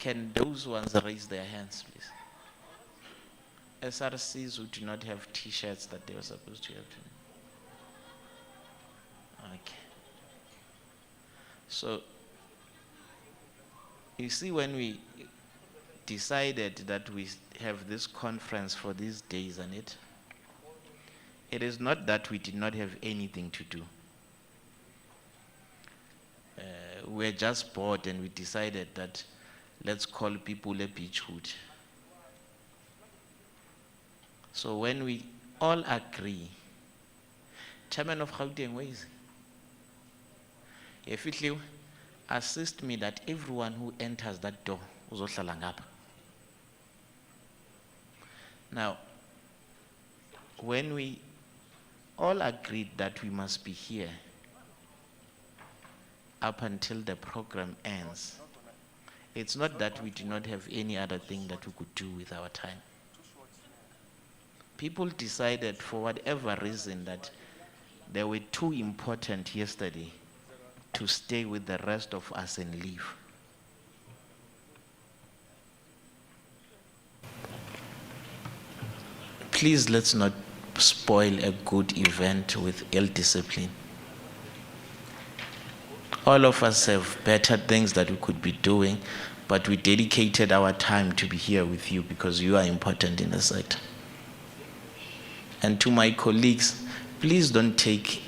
Can those ones raise their hands, please? SRCs who do not have T-shirts that they were supposed to have. Okay. So, you see, when we decided that we have this conference for these days on it, it is not that we did not have anything to do. We're just bored and we decided that let's call people a beachwood. So when we all agree, Chairman of Gauteng, where is he? If you assist me that everyone who enters that door, uzohlala ngapha. Now, when we all agreed that we must be here up until the program ends, it's not that we do not have any other thing that we could do with our time. People decided for whatever reason that they were too important yesterday to stay with the rest of us and leave. Please, let's not spoil a good event with ill discipline. All of us have better things that we could be doing, but we dedicated our time to be here with you because you are important in the sector. And to my colleagues, please don't take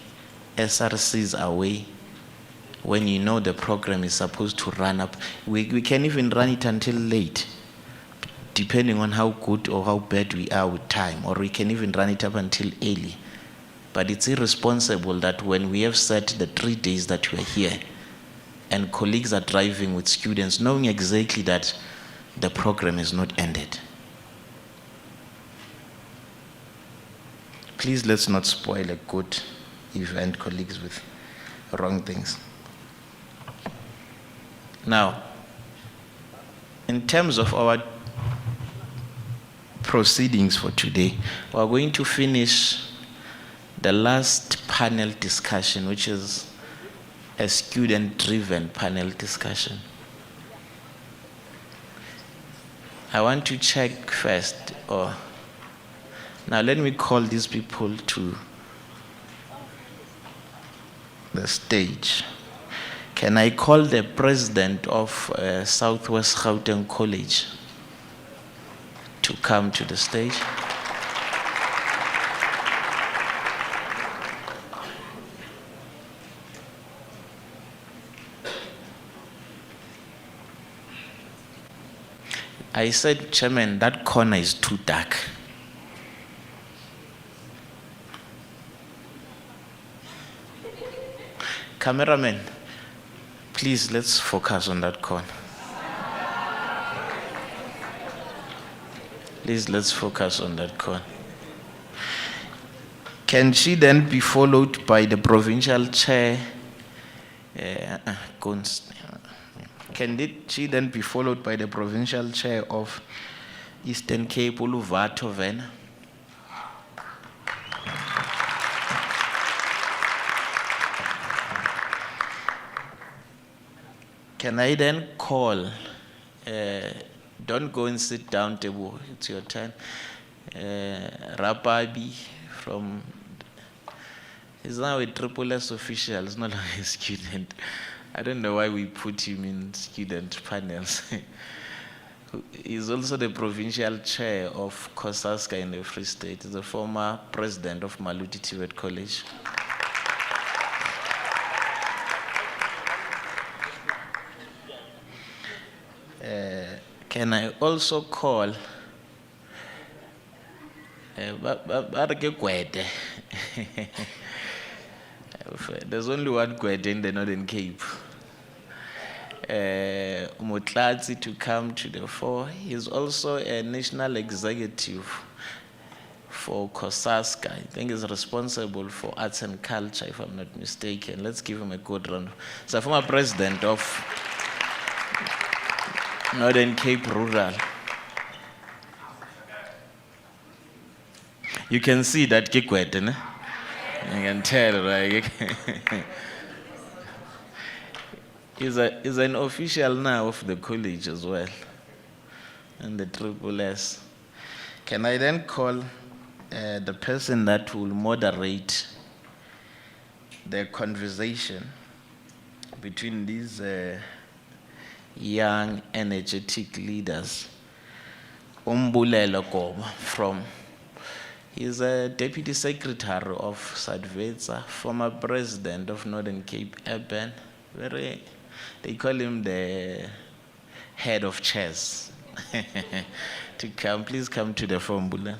SRCs away when you know the program is supposed to run up. We can even run it until late, depending on how good or how bad we are with time, or we can even run it up until early. But it's irresponsible that when we have set the 3 days that we are here, and colleagues are driving with students, knowing exactly that the program is not ended. Please, let's not spoil a good event, colleagues, with wrong things. Now, in terms of our proceedings for today, we are going to finish the last panel discussion, which is a student-driven panel discussion. I want to check first, now let me call these people to the stage. Can I call the president of Southwest Gauteng College to come to the stage? I said, Chairman, that corner is too dark. Cameraman, please, let's focus on that corner. Please, let's focus on that corner. Can she then be followed by the provincial chair? Can she then be followed by the provincial chair of Eastern Cape, Uluvato Vena? Can I then call, don't go and sit down, Tebu, it's your turn. Rapabi from, he's now a Triple S official, he's not like a student. I don't know why we put him in student panels. He's also the provincial chair of Kosaska in the Free State. He's the former president of Maluti Tibet College. Can I also call there's only one Gwede in the Northern Cape. Mutlatsi to come to the fore. He's also a national executive for Kosaska. I think he's responsible for arts and culture, if I'm not mistaken. Let's give him a good round. He's a former president of Northern Cape Rural. You can see that Kikwete, ne? You can tell, right? is an official now of the college as well, and the Triple S. Can I then call the person that will moderate the conversation between these young, energetic leaders? Umbulelo Koba he's a deputy secretary of SATVETSA, former president of Northern Cape Urban. They call him the head of chess. To come, please come to the phone, Bula.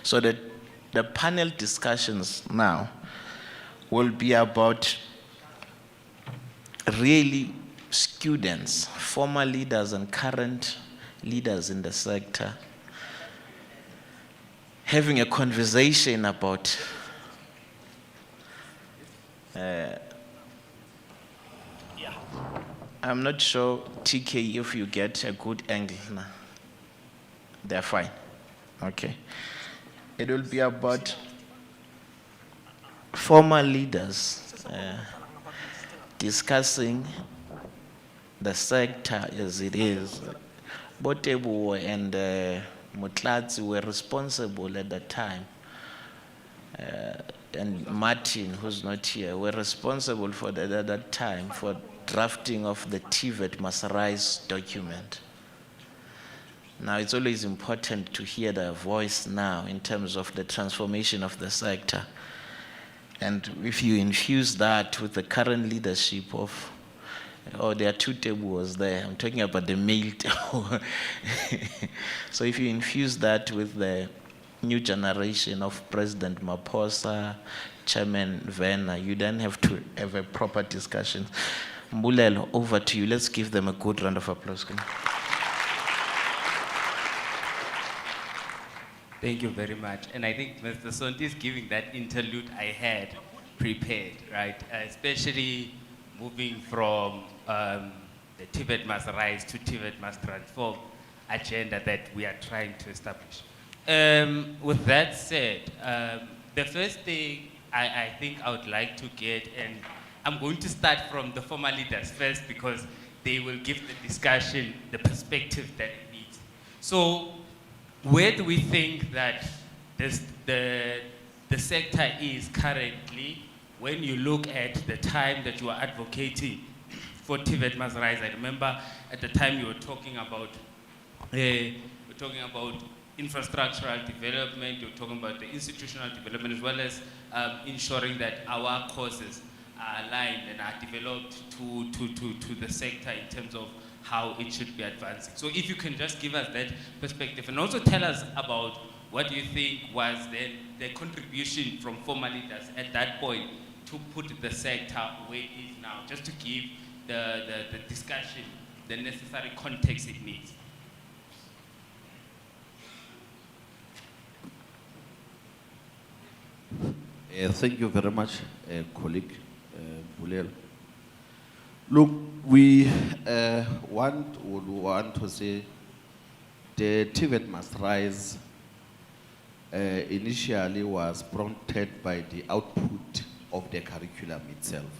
So the panel discussions now will be about really students, former leaders and current leaders in the sector, having a conversation about I'm not sure, TK, if you get a good angle now. They're fine. Okay. It will be about former leaders discussing the sector as it is. Botebu and Mutlatsi were responsible at the time. And Martin, who's not here, were responsible for at that time for drafting of the TVET Rise document. Now, it's always important to hear their voice now in terms of the transformation of the sector. And if you infuse that with the current leadership of, there are two tables there. I'm talking about the male table. So if you infuse that with the new generation of President Maposa, Chairman Vena, you then have to have a proper discussion. Mbulelo, over to you. Let's give them a good round of applause. Thank you very much. And I think Mr. Sonti is giving that interlude I had prepared, right? Especially moving from the TVET must rise to TVET must transform agenda that we are trying to establish. With that said, the first thing I think I would like to get, and I'm going to start from the former leaders first because they will give the discussion the perspective that it needs. So, where do we think that the sector is currently when you look at the time that you are advocating for TVET must rise? I remember at the time you were talking about infrastructural development, you're talking about the institutional development, as well as ensuring that our courses are aligned and are developed to the sector in terms of how it should be advancing. So if you can just give us that perspective and also tell us about what you think was then the contribution from former leaders at that point to put the sector where it is now, just to give the discussion the necessary context it needs. Thank you very much, colleague Bulel. Look, we would want to say the TVET must rise initially was prompted by the output of the curriculum itself.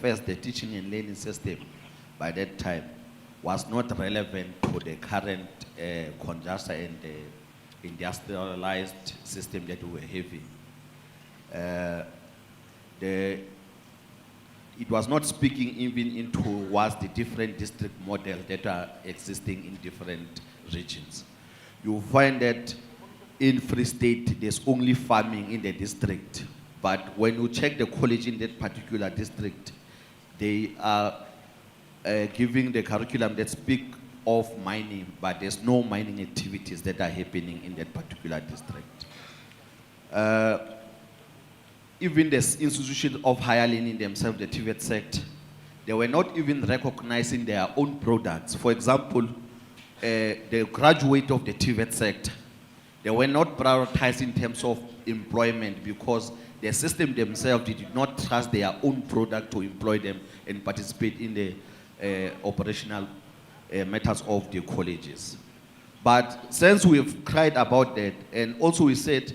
First, the teaching and learning system by that time was not relevant to the current congested and industrialized system that we were having. It was not speaking even into what's the different district model that are existing in different regions. You find that in Free State, there's only farming in the district. But when you check the college in that particular district, they are giving the curriculum that speak of mining, but there's no mining activities that are happening in that particular district. Even the institutions of higher learning themselves, the TVET sector, they were not even recognizing their own products. For example, the graduate of the TVET sector, they were not prioritized in terms of employment because the system themselves did not trust their own product to employ them and participate in the operational matters of the colleges. But since we've cried about that, and also we said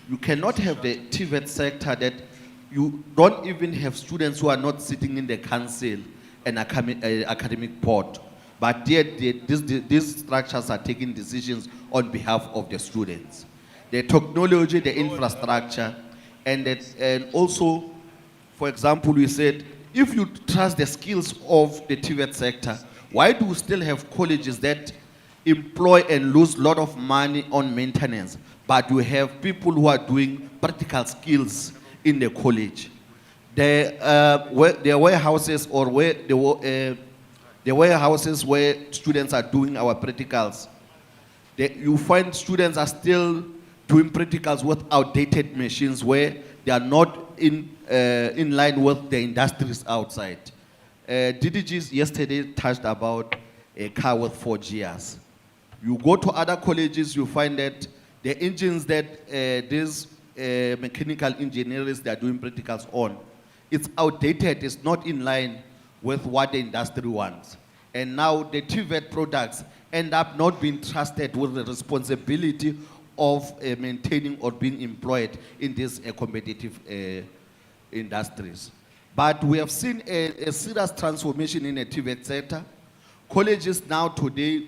You cannot have the TVET sector that you don't even have students who are not sitting in the council and academic board, but yet these structures are taking decisions on behalf of the students. The technology, the infrastructure, and also, for example, we said, if you trust the skills of the TVET sector, why do we still have colleges that employ and lose a lot of money on maintenance, but you have people who are doing practical skills in the college? The warehouses or where the warehouses where students are doing our practicals, you find students are still doing practicals with outdated machines where they are not in line with the industries outside. DDGs yesterday touched about a car with 4 gears. You go to other colleges, you find that the engines that these mechanical engineers they are doing practicals on, it's outdated, it's not in line with what the industry wants. And now the TVET products end up not being trusted with the responsibility of maintaining or being employed in these competitive industries. But we have seen a serious transformation in the TVET sector. Colleges now today,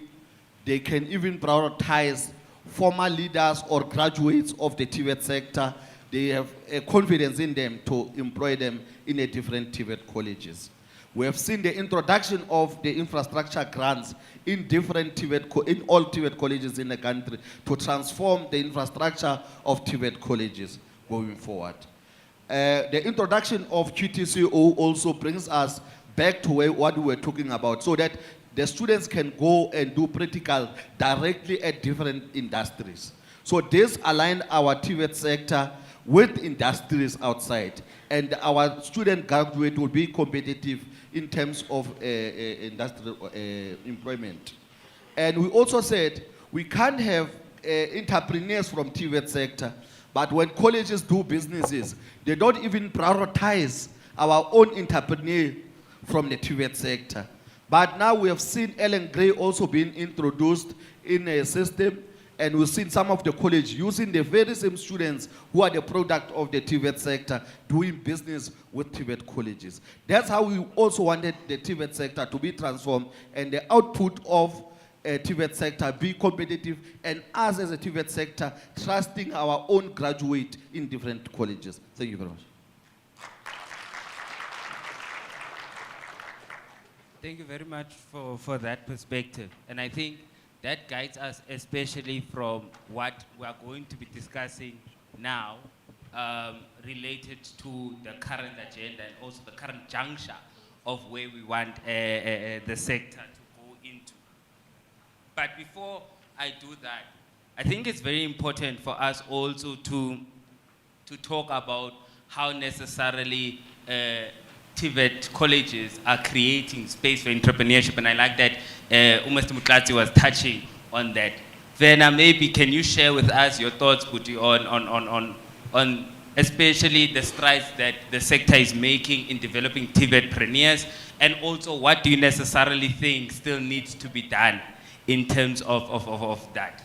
they can even prioritize former leaders or graduates of the TVET sector. They have a confidence in them to employ them in a different TVET colleges. We have seen the introduction of the infrastructure grants in different in all TVET colleges in the country to transform the infrastructure of TVET colleges going forward. The introduction of QTCO also brings us back to what we were talking about, so that the students can go and do practical directly at different industries. So this aligned our TVET sector with industries outside, and our student graduate will be competitive in terms of industrial employment. And we also said we can't have entrepreneurs from TVET sector, but when colleges do businesses, they don't even prioritize our own entrepreneur from the TVET sector. But now we have seen Ellen Gray also being introduced in a system, and we've seen some of the college using the very same students who are the product of the TVET sector doing business with TVET colleges. That's how we also wanted the TVET sector to be transformed and the output of TVET sector be competitive, and us as a TVET sector trusting our own graduate in different colleges. Thank you very much. Thank you very much for that perspective. And I think that guides us especially from what we are going to be discussing now related to the current agenda and also the current juncture of where we want the sector to go into. But before I do that, I think it's very important for us also to talk about how necessarily TVET colleges are creating space for entrepreneurship, and I like that Mr. Mutlatsi was touching on that. Verna, maybe can you share with us your thoughts, Buti, on especially the strides that the sector is making in developing TVETpreneurs, and also what do you necessarily think still needs to be done in terms of that?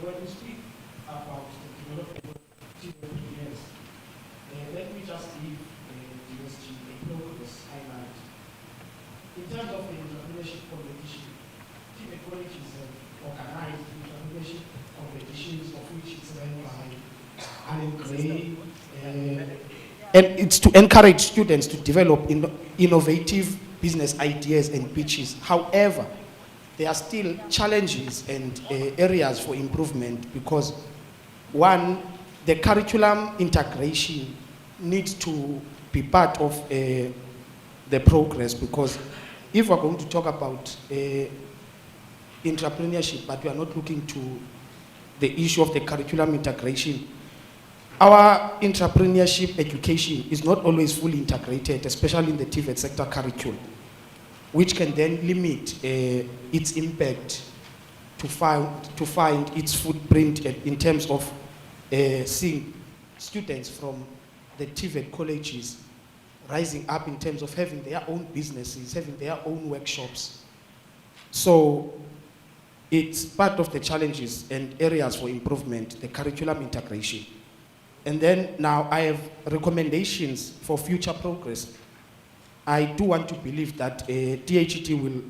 When we speak about the development of TVET, let me just give the USG a progress highlight. In terms of the entrepreneurship competition, TVET colleges have organized entrepreneurship competitions, of which it's run by Alan Gray, and it's to encourage students to develop innovative business ideas and pitches. However, there are still challenges and areas for improvement, because one, the curriculum integration needs to be part of the progress, because if we're going to talk about entrepreneurship, but we are not looking to the issue of the curriculum integration, our entrepreneurship education is not always fully integrated, especially in the TVET sector curriculum, which can then limit its impact to find its footprint in terms of seeing students from the TVET colleges rising up in terms of having their own businesses, having their own workshops. So it's part of the challenges and areas for improvement, the curriculum integration. And then now I have recommendations for future progress. I do want to believe that DHET will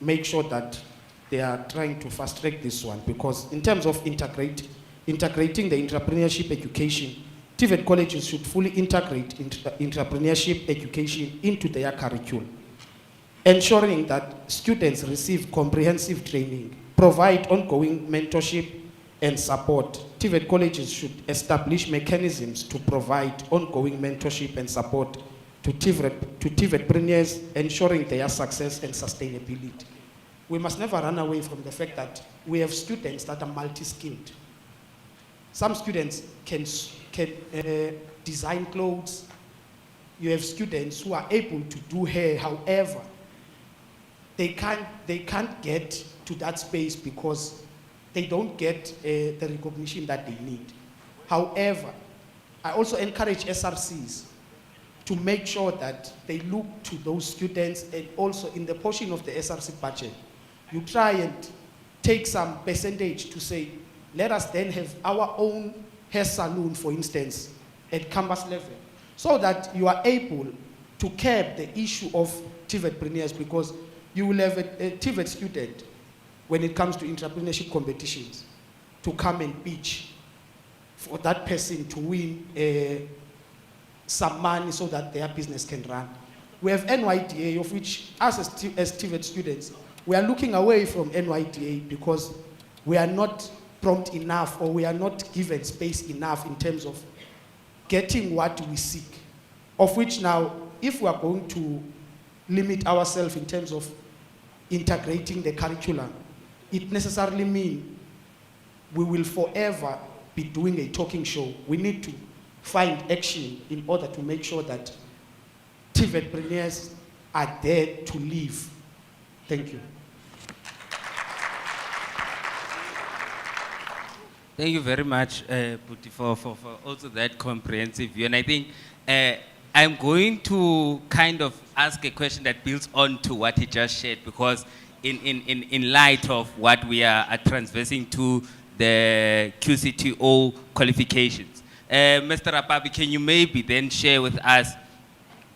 make sure that they are trying to fast track this one, because in terms of integrating the entrepreneurship education, TVET colleges should fully integrate entrepreneurship education into their curriculum, ensuring that students receive comprehensive training, provide ongoing mentorship and support. TVET colleges should establish mechanisms to provide ongoing mentorship and support to TVETpreneurs, ensuring their success and sustainability. We must never run away from the fact that we have students that are multi-skilled. Some students can design clothes. You have students who are able to do hair. However, they can't get to that space because they don't get the recognition that they need. However, I also encourage SRCs to make sure that they look to those students, and also in the portion of the SRC budget, you try and take some percentage to say, let us then have our own hair salon, for instance, at campus level, so that you are able to curb the issue of TVETpreneurs, because you will have a TVET student, when it comes to entrepreneurship competitions, to come and pitch for that person to win some money so that their business can run. We have NYDA, of which us as TVET students, we are looking away from NYDA because we are not prompt enough, or we are not given space enough in terms of getting what we seek. Of which now, if we are going to limit ourselves in terms of integrating the curriculum, it necessarily means we will forever be doing a talking show. We need to find action in order to make sure that TVETpreneurs are there to live. Thank you. Thank you very much, Puti, for also that comprehensive view. And I think I'm going to kind of ask a question that builds on to what he just shared, because in light of what we are transversing to the QCTO qualifications. Mr. Rapabi, can you maybe then share with us,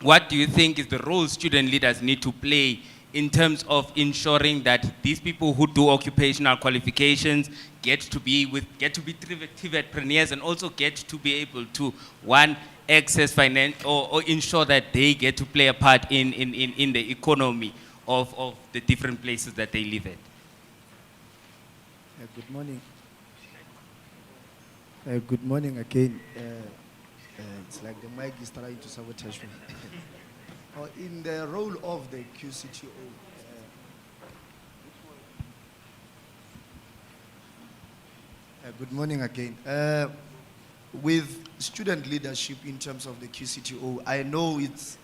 what do you think is the role student leaders need to play in terms of ensuring that these people who do occupational qualifications get to be TVETpreneurs, and also get to be able to, one, access finance, or ensure that they get to play a part in the economy of the different places that they live at? Good morning. Good morning again. It's like the mic is trying to sabotage me. In the role of the QCTO, good morning again. With student leadership in terms of the QCTO, I know it's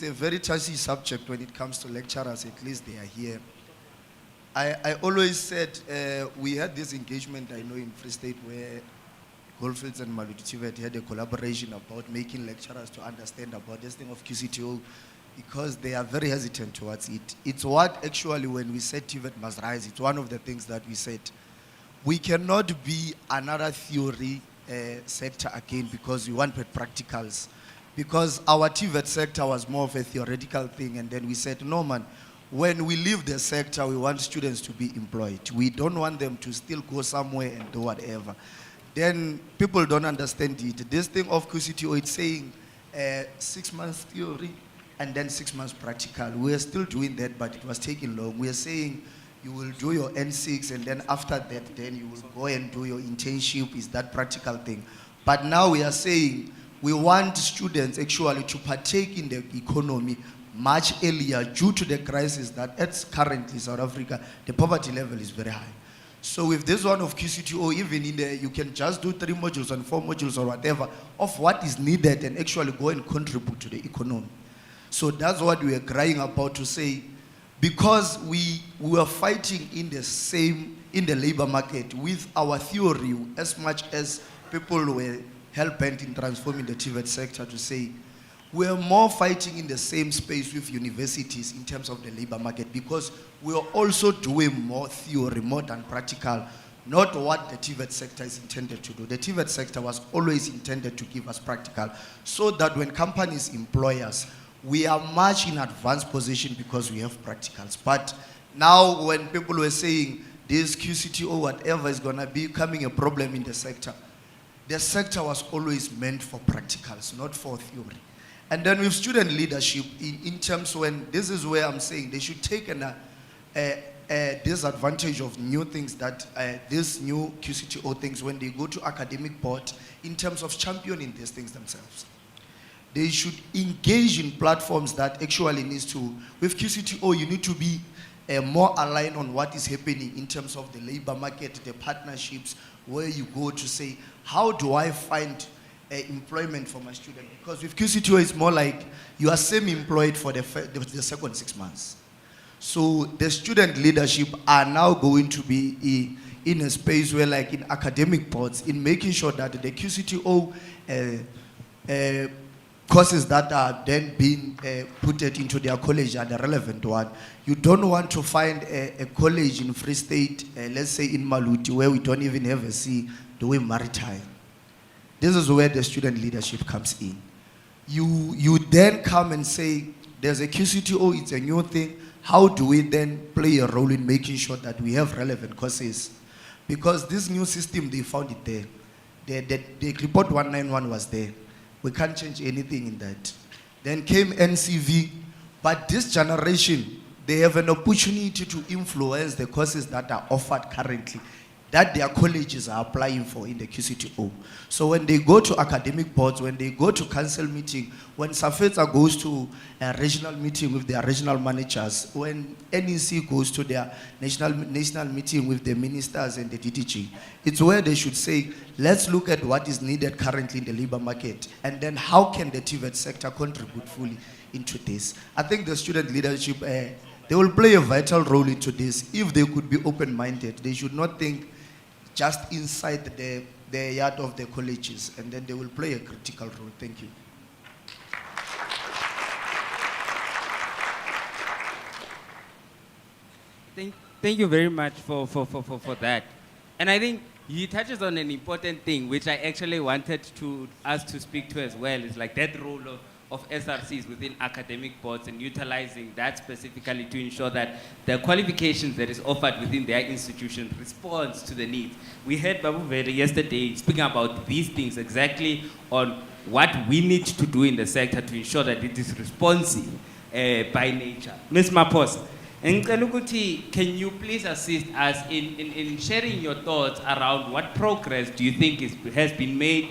a very touchy subject when it comes to lecturers, at least they are here. I always said, we had this engagement, I know, in Free State, where Goldfields and Maluti TVET had a collaboration about making lecturers to understand about this thing of QCTO, because they are very hesitant towards it. It's what actually, when we said TVET must rise, it's one of the things that we said. We cannot be another theory sector again, because we wanted practicals. Because our TVET sector was more of a theoretical thing, and then we said, no man, when we leave the sector, we want students to be employed. We don't want them to still go somewhere and do whatever. Then people don't understand it. This thing of QCTO, it's saying 6 months theory and then 6 months practical. We are still doing that, but it was taking long. We are saying you will do your N6, and then after that, then you will go and do your internship, is that practical thing. But now we are saying we want students actually to partake in the economy much earlier, due to the crisis that it's currently South Africa, the poverty level is very high. So with this one of QCTO, even in there, you can just do 3 modules and 4 modules or whatever of what is needed, and actually go and contribute to the economy. So that's what we are crying about, to say, because we were fighting in the labor market with our theory, as much as people were hell-bent in transforming the TVET sector to say, we're more fighting in the same space with universities in terms of the labor market because we're also doing more theory, more than practical, not what the TVET sector is intended to do. The TVET sector was always intended to give us practical so that when companies employ us, we are much in advanced position because we have practicals. But now when people were saying this QCTO, whatever is gonna be becoming a problem in the sector was always meant for practicals, not for theory. And then with student leadership, in terms when, this is where I'm saying they should take disadvantage of new things that, these new QCTO things when they go to academic board in terms of championing these things themselves. They should engage in platforms that actually needs to, with QCTO you need to be more aligned on what is happening in terms of the labor market, the partnerships, where you go to say, how do I find employment for my student? Because with QCTO it's more like you are semi-employed for the second 6 months. So the student leadership are now going to be in a space where, like in academic boards, in making sure that the QCTO courses that are then being put into their college are the relevant one. You don't want to find a college in Free State, let's say in Maluti, where we don't even have a C doing maritime. This is where the student leadership comes in. You then come and say, there's a QCTO, it's a new thing. How do we then play a role in making sure that we have relevant courses? Because this new system, they found it there. The report 191 was there. We can't change anything in that. Then came NCV, but this generation, they have an opportunity to influence the courses that are offered currently, that their colleges are applying for in the QCTO. So when they go to academic boards, when they go to council meeting, when SATVETSA goes to a regional meeting with their regional managers, when NEC goes to their national meeting with the ministers and the DDG, it's where they should say, let's look at what is needed currently in the labor market, and then how can the TVET sector contribute fully into this. I think the student leadership, they will play a vital role into this. If they could be open-minded, they should not think just inside the yard of the colleges, and then they will play a critical role. Thank you. Thank you very much for that. And I think he touches on an important thing, which I actually wanted us to speak to as well, is like that role of SRCs within academic boards and utilizing that specifically to ensure that the qualifications that is offered within their institution responds to the needs. We heard Babu Vere yesterday speaking about these things exactly on what we need to do in the sector to ensure that it is responsive by nature. Ms. Mapos, can you please assist us in sharing your thoughts around what progress do you think has been made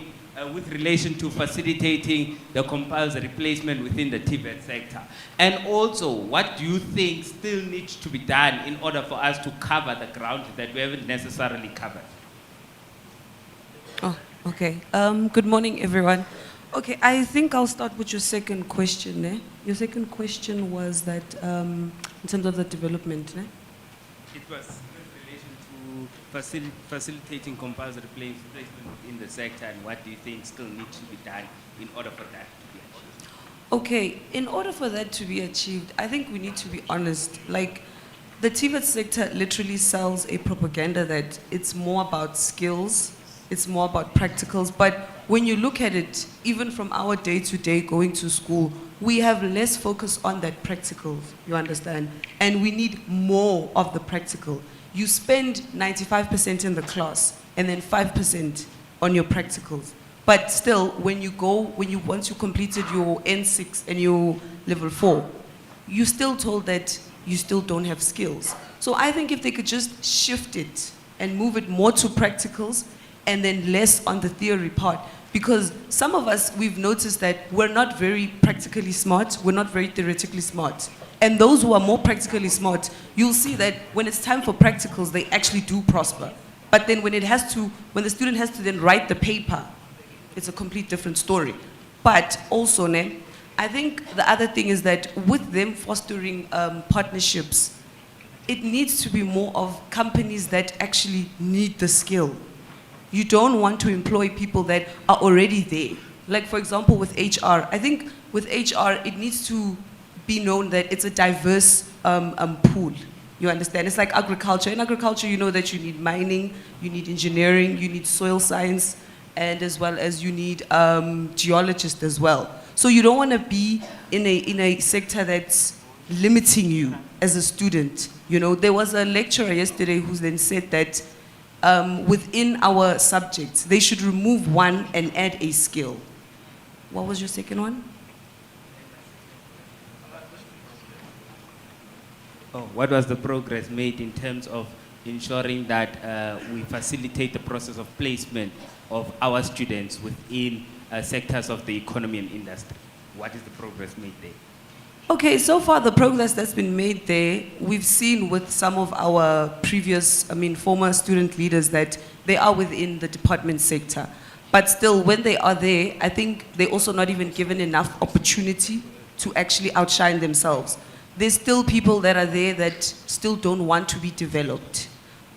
with relation to facilitating the compulsory placement within the TVET sector? And also, what do you think still needs to be done in order for us to cover the ground that we haven't necessarily covered? Oh, okay. Good morning, everyone. Okay, I think I'll start with your second question. Your second question was that in terms of the development. It was facilitating compulsory placement in the sector, and what do you think still needs to be done in order for that to be achieved? Okay, in order for that to be achieved, I think we need to be honest. Like, the TVET sector literally sells a propaganda that it's more about skills, it's more about practicals, but when you look at it, even from our day-to-day going to school, we have less focus on that practicals, you understand? And we need more of the practical. You spend 95% in the class and then 5% on your practicals. But still, once you completed your N6 and your level 4, you're still told that you still don't have skills. So I think if they could just shift it and move it more to practicals and then less on the theory part, because some of us, we've noticed that we're not very practically smart, we're not very theoretically smart. And those who are more practically smart, you'll see that when it's time for practicals, they actually do prosper. But then when the student has to then write the paper, it's a complete different story. But also, I think the other thing is that with them fostering partnerships, it needs to be more of companies that actually need the skill. You don't want to employ people that are already there. Like, for example, with HR, I think with HR, it needs to be known that it's a diverse pool. You understand? It's like agriculture. In agriculture, you know that you need mining, you need engineering, you need soil science, and as well as you need geologists as well. So you don't want to be in a sector that's limiting you as a student. You know, there was a lecturer yesterday who then said that within our subjects, they should remove one and add a skill. What was your second one? Oh, what was the progress made in terms of ensuring that we facilitate the process of placement of our students within sectors of the economy and industry? What is the progress made there? Okay, so far the progress that's been made there, we've seen with some of our previous, former student leaders that they are within the department sector. But still, when they are there, I think they're also not even given enough opportunity to actually outshine themselves. There's still people that are there that still don't want to be developed.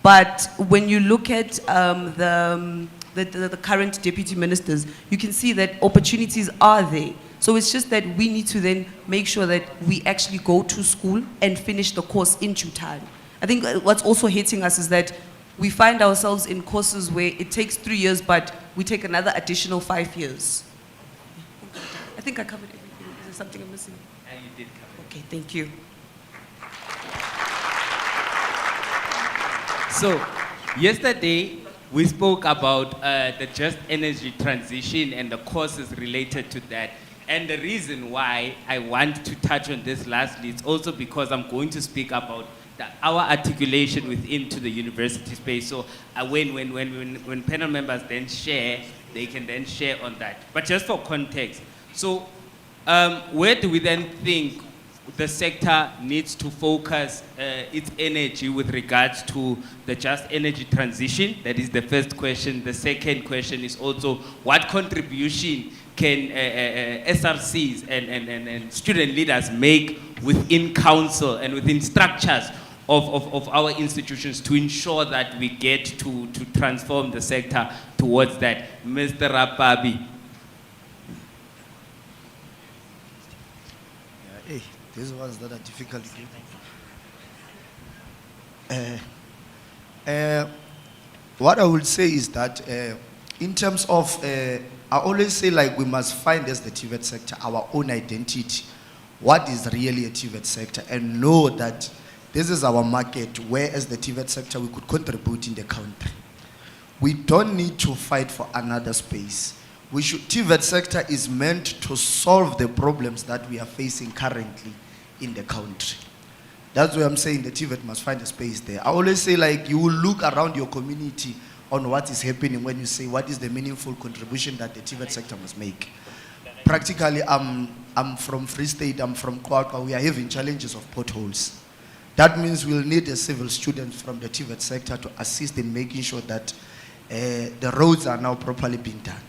But when you look at the current deputy ministers, you can see that opportunities are there. So it's just that we need to then make sure that we actually go to school and finish the course in due time. I think what's also hitting us is that we find ourselves in courses where it takes 3 years, but we take another additional 5 years. I think I covered everything. Is there something I'm missing? And you did cover. Okay, thank you. So, yesterday we spoke about the just energy transition and the courses related to that. And the reason why I want to touch on this lastly is also because I'm going to speak about our articulation within to the university space. So when panel members then share, they can then share on that. But just for context, so where do we then think the sector needs to focus its energy with regards to the just energy transition? That is the first question. The second question is also what contribution can SRCs and student leaders make within council and within structures of our institutions to ensure that we get to transform the sector towards that? Mr. Rapabi. Hey, these ones that are difficult. What I would say is that in terms of, I always say like we must find as the TVET sector our own identity. What is really a TVET sector, and know that this is our market where as the TVET sector we could contribute in the country. We don't need to fight for another space. TVET sector is meant to solve the problems that we are facing currently in the country. That's why I'm saying the TVET must find a space there. I always say like you will look around your community on what is happening when you say what is the meaningful contribution that the TVET sector must make. Practically, I'm from Free State, I'm from Kwakwa, we are having challenges of potholes. That means we'll need a civil student from the TVET sector to assist in making sure that the roads are now properly being done.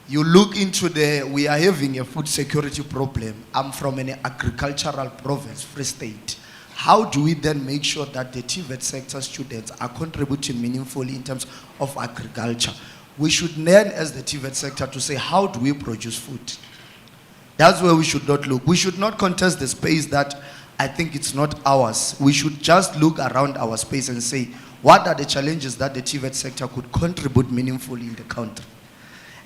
You look into we are having a food security problem. I'm from an agricultural province, Free State. How do we then make sure that the TVET sector students are contributing meaningfully in terms of agriculture? We should learn as the TVET sector to say, how do we produce food? That's where we should not look. We should not contest the space that I think it's not ours. We should just look around our space and say, what are the challenges that the TVET sector could contribute meaningfully in the country?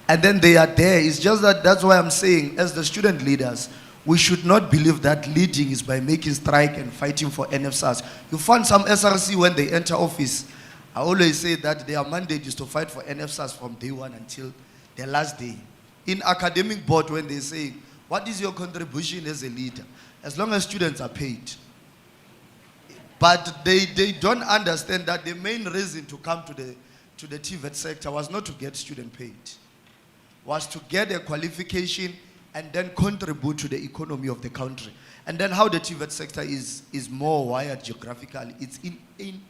And then they are there. It's just that's why I'm saying, as the student leaders, we should not believe that leading is by making strike and fighting for NFSAS. You find some SRC when they enter office, I always say that their mandate is to fight for NFSAS from day one until the last day. In academic board, when they say, what is your contribution as a leader? As long as students are paid. But they don't understand that the main reason to come to the TVET sector was not to get student paid. Was to get a qualification and then contribute to the economy of the country. And then how the TVET sector is more wired geographically, it's in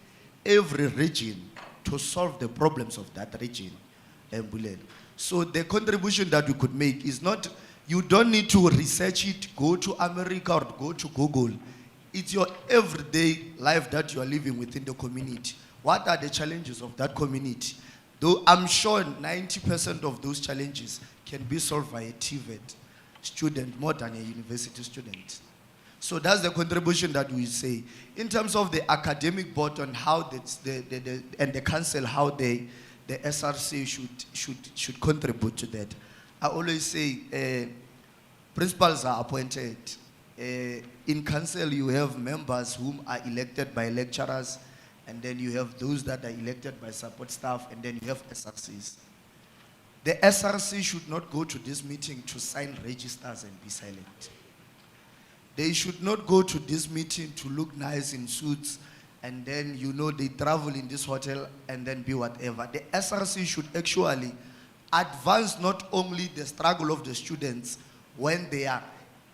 every region to solve the problems of that region. So the contribution that we could make is not, you don't need to research it, go to America or go to Google. It's your everyday life that you are living within the community. What are the challenges of that community? Though I'm sure 90% of those challenges can be solved by a TVET student more than a university student. So that's the contribution that we say. In terms of the academic board on how and the council, how the SRC should contribute to that. I always say principals are appointed. In council, you have members whom are elected by lecturers, and then you have those that are elected by support staff, and then you have SRCs. The SRC should not go to this meeting to sign registers and be silent. They should not go to this meeting to look nice in suits, and then, you know, they travel in this hotel and then be whatever. The SRC should actually advance not only the struggle of the students when they are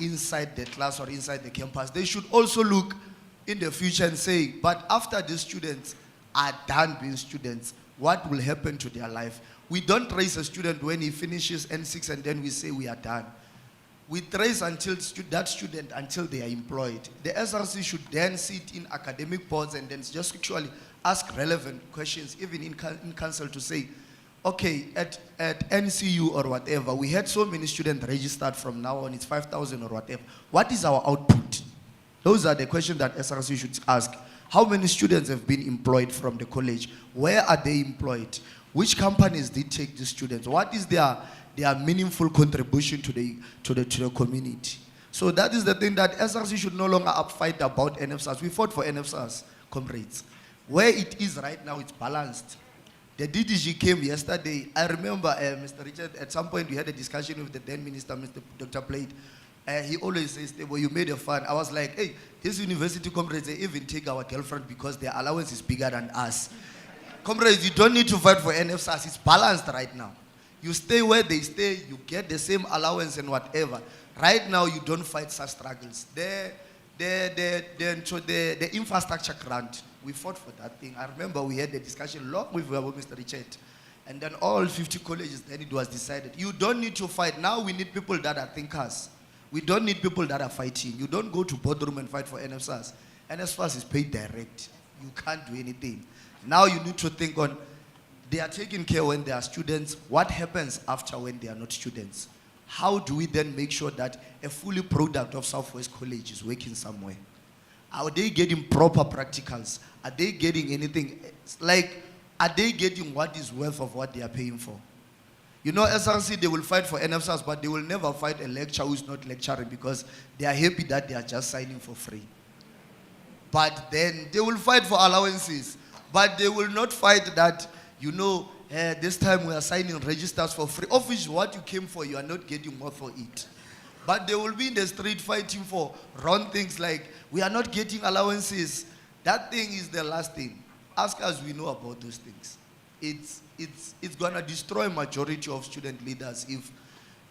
inside the class or inside the campus, they should also look in the future and say, but after the students are done being students, what will happen to their life? We don't raise a student when he finishes N6 and then we say we are done. We trace until that student until they are employed. The SRC should then sit in academic boards and then just actually ask relevant questions, even in council, to say, okay, at NCU or whatever, we had so many students registered. From now on, it's 5,000 or whatever. What is our output? Those are the questions that SRC should ask. How many students have been employed from the college? Where are they employed? Which companies did take the students? What is their meaningful contribution to the community? So that is the thing that SRC should no longer fight about NFSAS. We fought for NFSAS, comrades. Where it is right now, it's balanced. The DDG came yesterday. I remember, Mr. Richard, at some point we had a discussion with the then minister, Mr. Dr. Plate. He always says, well, you made a fun. I was like, hey, these university comrades, they even take our girlfriend because their allowance is bigger than us. Comrades, you don't need to fight for NFSAS. It's balanced right now. You stay where they stay, you get the same allowance and whatever. Right now, you don't fight such struggles. The infrastructure grant, we fought for that thing. I remember we had a discussion long with Mr. Richard. And then all 50 colleges, then it was decided. You don't need to fight. Now we need people that are thinkers. We don't need people that are fighting. You don't go to boardroom and fight for NFSAS. NFSAS is paid direct. You can't do anything. Now you need to think on, they are taking care when they are students. What happens after when they are not students? How do we then make sure that a fully product of Southwest College is working somewhere? Are they getting proper practicals? Are they getting anything? Like, are they getting what is worth of what they are paying for? You know, SRC, they will fight for NFSAS, but they will never fight a lecturer who is not lecturing because they are happy that they are just signing for free. But then they will fight for allowances. But they will not fight that, you know, this time we are signing registers for free, of which what you came for, you are not getting more for it. But they will be in the street fighting for wrong things like, we are not getting allowances. That thing is the last thing. Ask us, we know about those things. It's going to destroy majority of student leaders if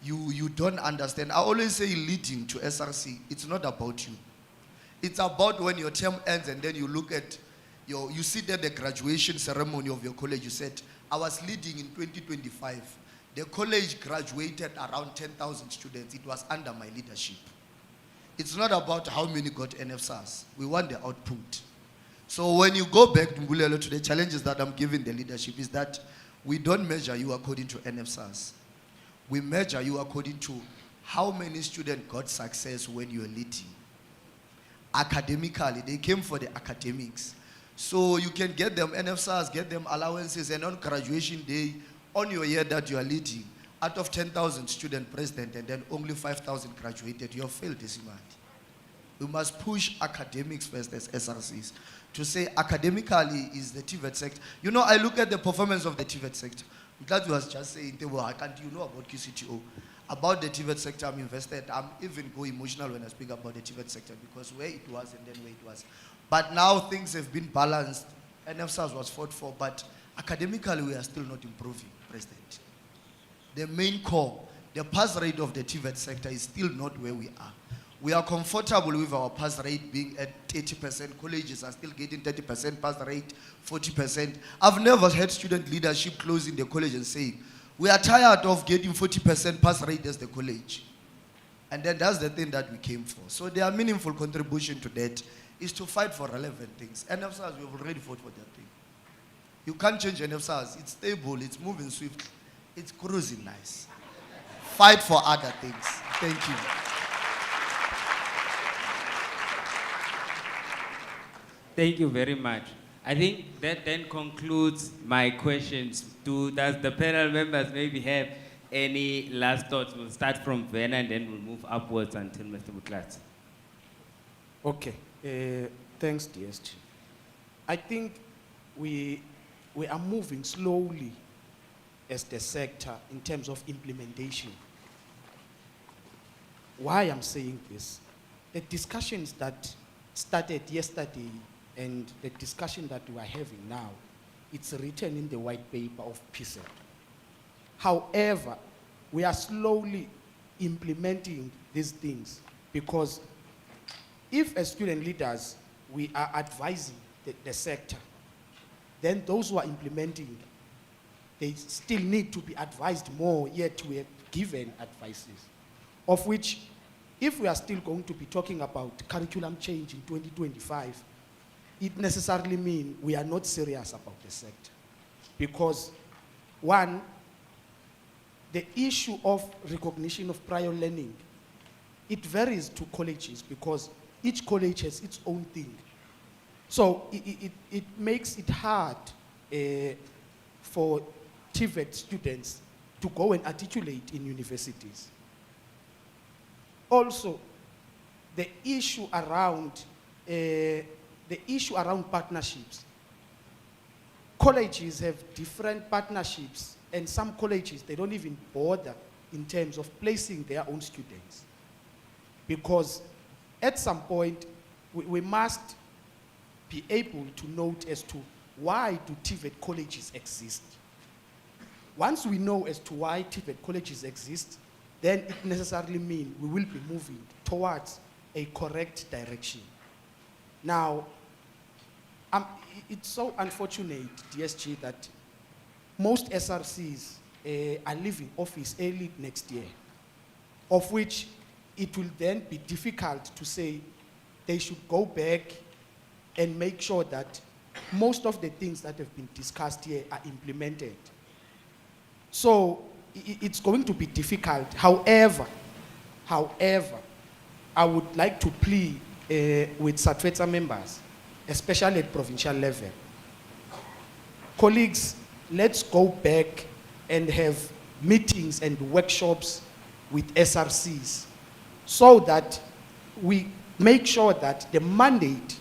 you don't understand. I always say leading to SRC, it's not about you. It's about when your term ends and then you look at you sit at the graduation ceremony of your college, you said, I was leading in 2025. The college graduated around 10,000 students. It was under my leadership. It's not about how many got NFSAS. We want the output. So when you go back to Mbulelo, to the challenges that I'm giving the leadership is that we don't measure you according to NFSAS. We measure you according to how many students got success when you were leading. Academically, they came for the academics. So you can get them NFSAS, get them allowances, and on graduation day, on your year that you are leading, out of 10,000 student president, and then only 5,000 graduated, you have failed this month. We must push academics first as SRCs to say academically is the TVET sector. You know, I look at the performance of the TVET sector. That was just saying, well, I can't, you know about QCTO. About the TVET sector, I'm invested. I'm even go emotional when I speak about the TVET sector because where it was and then where it was. But now things have been balanced. NFSAS was fought for, but academically we are still not improving, President. The main core, the pass rate of the TVET sector is still not where we are. We are comfortable with our pass rate being at 30%. Colleges are still getting 30% pass rate, 40%. I've never had student leadership closing the college and saying, we are tired of getting 40% pass rate as the college. And then that's the thing that we came for. So their meaningful contribution to that is to fight for relevant things. And NFSAS, we've already fought for that thing. You can't change NFSAS. It's stable, it's moving swiftly, it's cruising nice. Fight for other things. Thank you. Thank you very much. I think that then concludes my questions. Does the panel members maybe have any last thoughts? We'll start from Vena and then we'll move upwards until Mr. Buklat. Okay, thanks, DSG. I think we are moving slowly as the sector in terms of implementation. Why I'm saying this, the discussions that started yesterday and the discussion that we are having now, it's written in the white paper of PSET. However, we are slowly implementing these things because if as student leaders we are advising the sector, then those who are implementing, they still need to be advised more, yet we are given advices. Of which, if we are still going to be talking about curriculum change in 2025, it necessarily means we are not serious about the sector. Because one, the issue of recognition of prior learning, it varies to colleges because each college has its own thing. So it makes it hard for TVET students to go and articulate in universities. Also, the issue around partnerships. Colleges have different partnerships, and some colleges, they don't even bother in terms of placing their own students. Because at some point, we must be able to note as to why do TVET colleges exist. Once we know as to why TVET colleges exist, then it necessarily means we will be moving towards a correct direction. Now, it's so unfortunate, DSG, that most SRCs are leaving office early next year, of which it will then be difficult to say they should go back and make sure that most of the things that have been discussed here are implemented. So it's going to be difficult. However, I would like to plead with SATVETSA members, especially at provincial level. Colleagues, let's go back and have meetings and workshops with SRCs so that we make sure that the mandate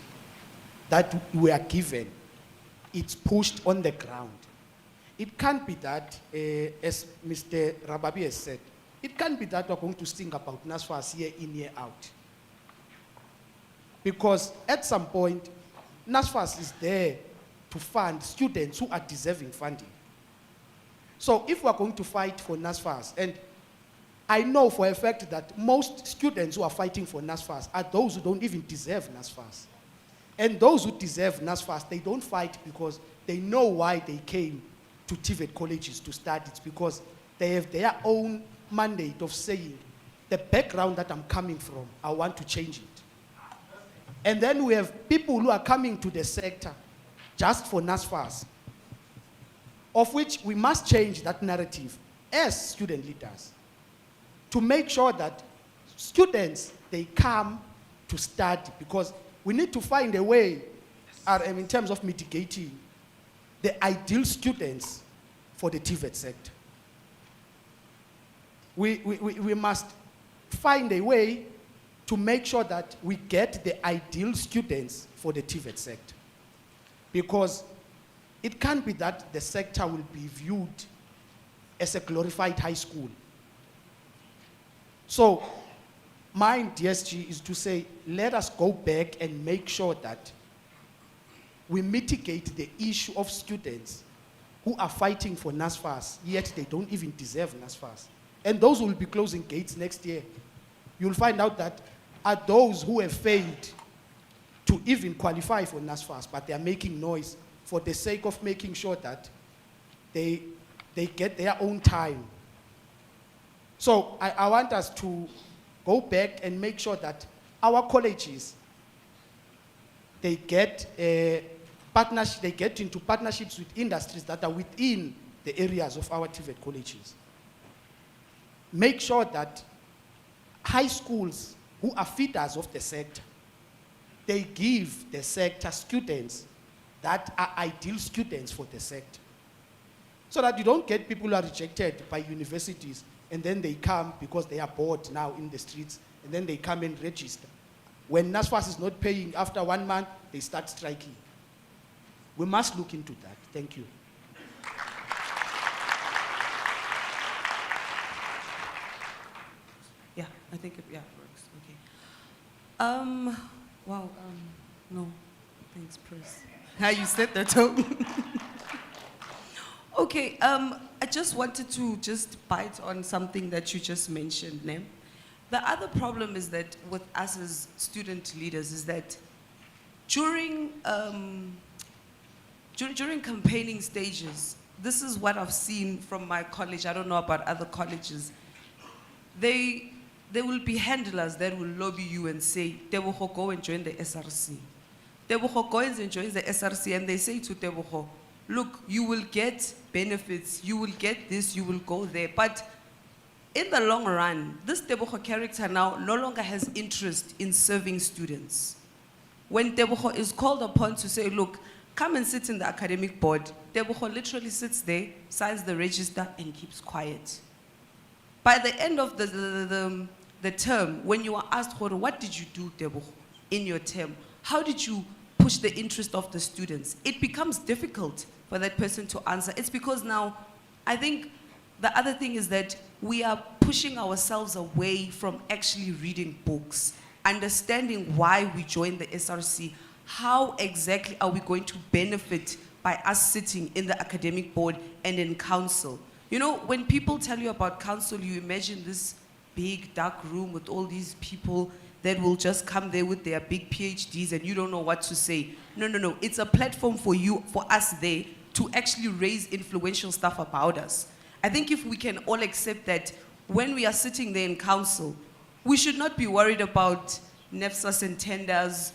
that we are given, it's pushed on the ground. It can't be that, as Mr. Rababi has said, it can't be that we're going to sing about NSFAS year in, year out. Because at some point, NSFAS is there to fund students who are deserving funding. So if we're going to fight for NSFAS, and I know for a fact that most students who are fighting for NSFAS are those who don't even deserve NSFAS. And those who deserve NSFAS, they don't fight because they know why they came to TVET colleges to study. It's because they have their own mandate of saying, the background that I'm coming from, I want to change it. And then we have people who are coming to the sector just for NSFAS, of which we must change that narrative as student leaders to make sure that students, they come to study, because we need to find a way in terms of mitigating the ideal students for the TVET sector. We must find a way to make sure that we get the ideal students for the TVET sector. Because it can't be that the sector will be viewed as a glorified high school. So my DSG is to say, let us go back and make sure that we mitigate the issue of students who are fighting for NSFAS, yet they don't even deserve NSFAS. And those who will be closing gates next year, you'll find out that are those who have failed to even qualify for NSFAS, but they are making noise for the sake of making sure that they get their own time. So I want us to go back and make sure that our colleges, they get partnership, they get into partnerships with industries that are within the areas of our TVET colleges. Make sure that high schools who are feeders of the sector, they give the sector students that are ideal students for the sector. So that you don't get people who are rejected by universities and then they come because they are bored now in the streets and then they come and register. When NASFAS is not paying after 1 month, they start striking. We must look into that. Thank you. Yeah, I think it works. Okay. Wow. No, thanks, Pris. How you set the tone. Okay. I just wanted to just bite on something that you just mentioned, Nem. The other problem is that with us as student leaders is that during campaigning stages, this is what I've seen from my college. I don't know about other colleges. There will be handlers that will lobby you and say, Tebogo, go and join the SRC. Tebogo goes and joins the SRC and they say to Tebogo, look, you will get benefits, you will get this, you will go there. But in the long run, this Tebogo character now no longer has interest in serving students. When Tebogo is called upon to say, look, come and sit in the academic board, Tebogo literally sits there, signs the register, and keeps quiet. By the end of the term, when you are asked, what did you do, Tebogo, in your term? How did you push the interest of the students? It becomes difficult for that person to answer. It's because now, I think the other thing is that we are pushing ourselves away from actually reading books, understanding why we joined the SRC. How exactly are we going to benefit by us sitting in the academic board and in council? You know, when people tell you about council, you imagine this big dark room with all these people that will just come there with their big PhDs and you don't know what to say. No. It's a platform for you, for us there to actually raise influential stuff about us. I think if we can all accept that when we are sitting there in council, we should not be worried about NEFSAS and tenders,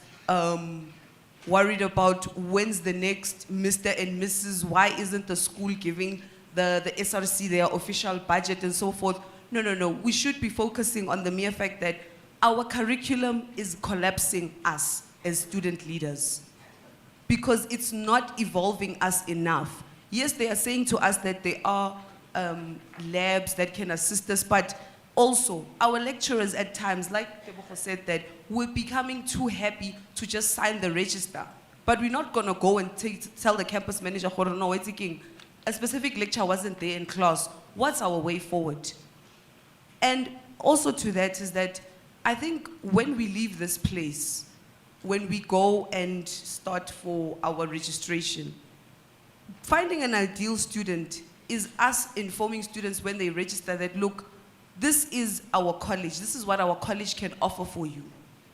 worried about when's the next Mr. and Mrs., why isn't the school giving the SRC their official budget and so forth. No. We should be focusing on the mere fact that our curriculum is collapsing us as student leaders because it's not evolving us enough. Yes, they are saying to us that there are labs that can assist us, but also our lecturers at times, like Tebogo said, that we're becoming too happy to just sign the register. But we're not gonna go and tell the campus manager, no, it's a specific lecture wasn't there in class. What's our way forward? And also to that is that I think when we leave this place, when we go and start for our registration, finding an ideal student is us informing students when they register that, look, this is our college. This is what our college can offer for you.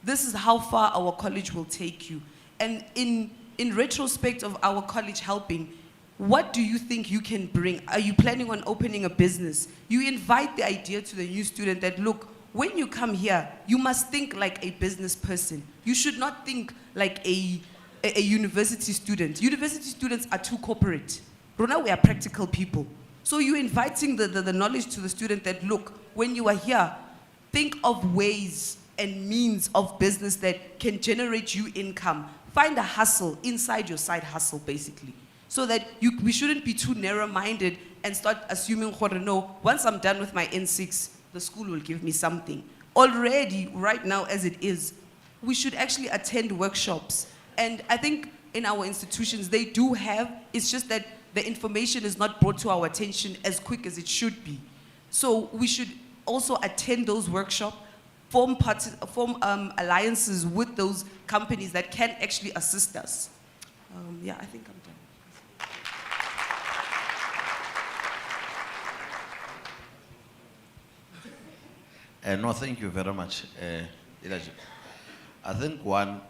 This is how far our college will take you. And in retrospect of our college helping, what do you think you can bring? Are you planning on opening a business? You invite the idea to the new student that, look, when you come here, you must think like a business person. You should not think like a university student. University students are too corporate. Rona, we are practical people. So you're inviting the knowledge to the student that, look, when you are here, think of ways and means of business that can generate you income. Find a hustle inside your side hustle, basically. So that we shouldn't be too narrow-minded and start assuming, no, once I'm done with my N6, the school will give me something. Already, right now as it is, we should actually attend workshops. And I think in our institutions, they do have, it's just that the information is not brought to our attention as quick as it should be. So we should also attend those workshops, form alliances with those companies that can actually assist us. Yeah, I think I'm done. No, thank you very much, Elijah. I think one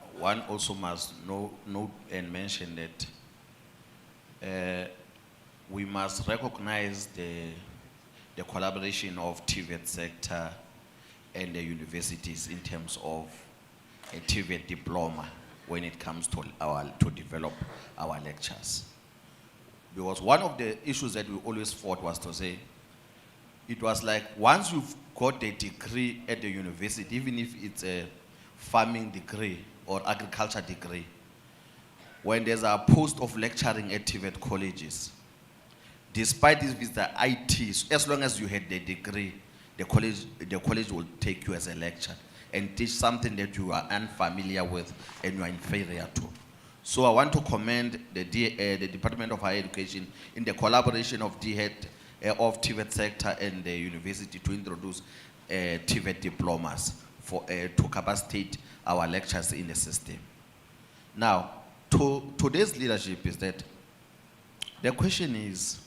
also must note and mention that we must recognize the collaboration of TVET sector and the universities in terms of a TVET diploma. when it comes to develop our lectures. Because one of the issues that we always fought was to say, it was like once you've got a degree at the university, even if it's a farming degree or agriculture degree, when there's a post of lecturing at TVET colleges, despite this with the IT, as long as you had the degree, the college will take you as a lecturer and teach something that you are unfamiliar with and you are inferior to. So I want to commend the Department of Higher Education in the collaboration of of TVET sector and the university to introduce TVET diplomas to capacitate our lectures in the system. Now, today's leadership is that the question is,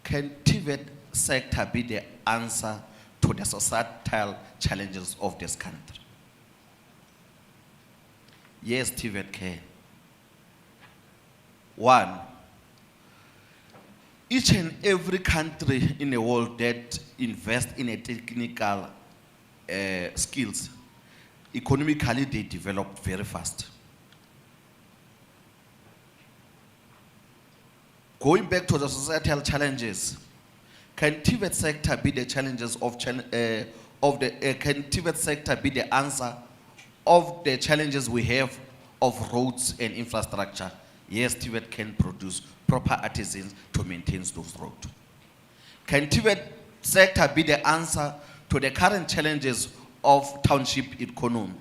can TVET sector be the answer to the societal challenges of this country? Yes, TVET can. One, each and every country in the world that invests in a technical skills, economically they develop very fast. Going back to the societal challenges, can TVET sector be the challenges can TVET sector be the answer of the challenges we have of roads and infrastructure? Yes, TVET can produce proper artisans to maintain those roads. Can TVET sector be the answer to the current challenges of township economy?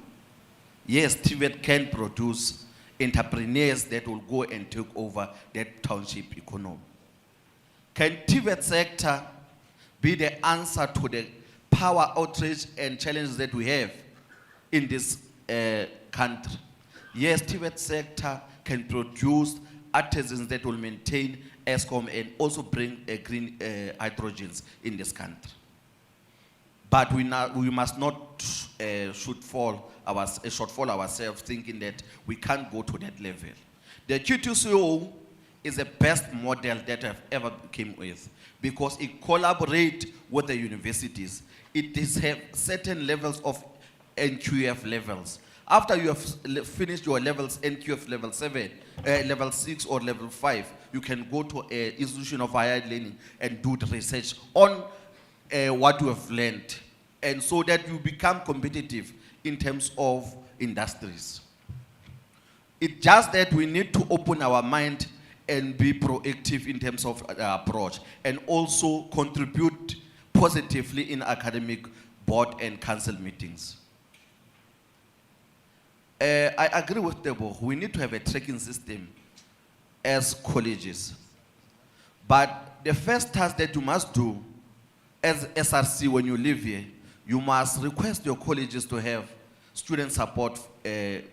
Yes, TVET can produce entrepreneurs that will go and take over that township economy. Can TVET sector be the answer to the power outrage and challenges that we have in this country? Yes, TVET sector can produce artisans that will maintain ESCOM and also bring green hydrogens in this country. But we must not shortfall ourselves thinking that we can't go to that level. The QTCO is the best model that I've ever came with because it collaborates with the universities. It has certain levels of NQF levels. After you have finished your levels, NQF level 7, level 6 or level 5, you can go to an institution of higher learning and do the research on what you have learned, and so that you become competitive in terms of industries. It's just that we need to open our mind and be proactive in terms of approach and also contribute positively in academic board and council meetings. I agree with Debo. We need to have a tracking system as colleges. But the first task that you must do as SRC when you live here, you must request your colleges to have student support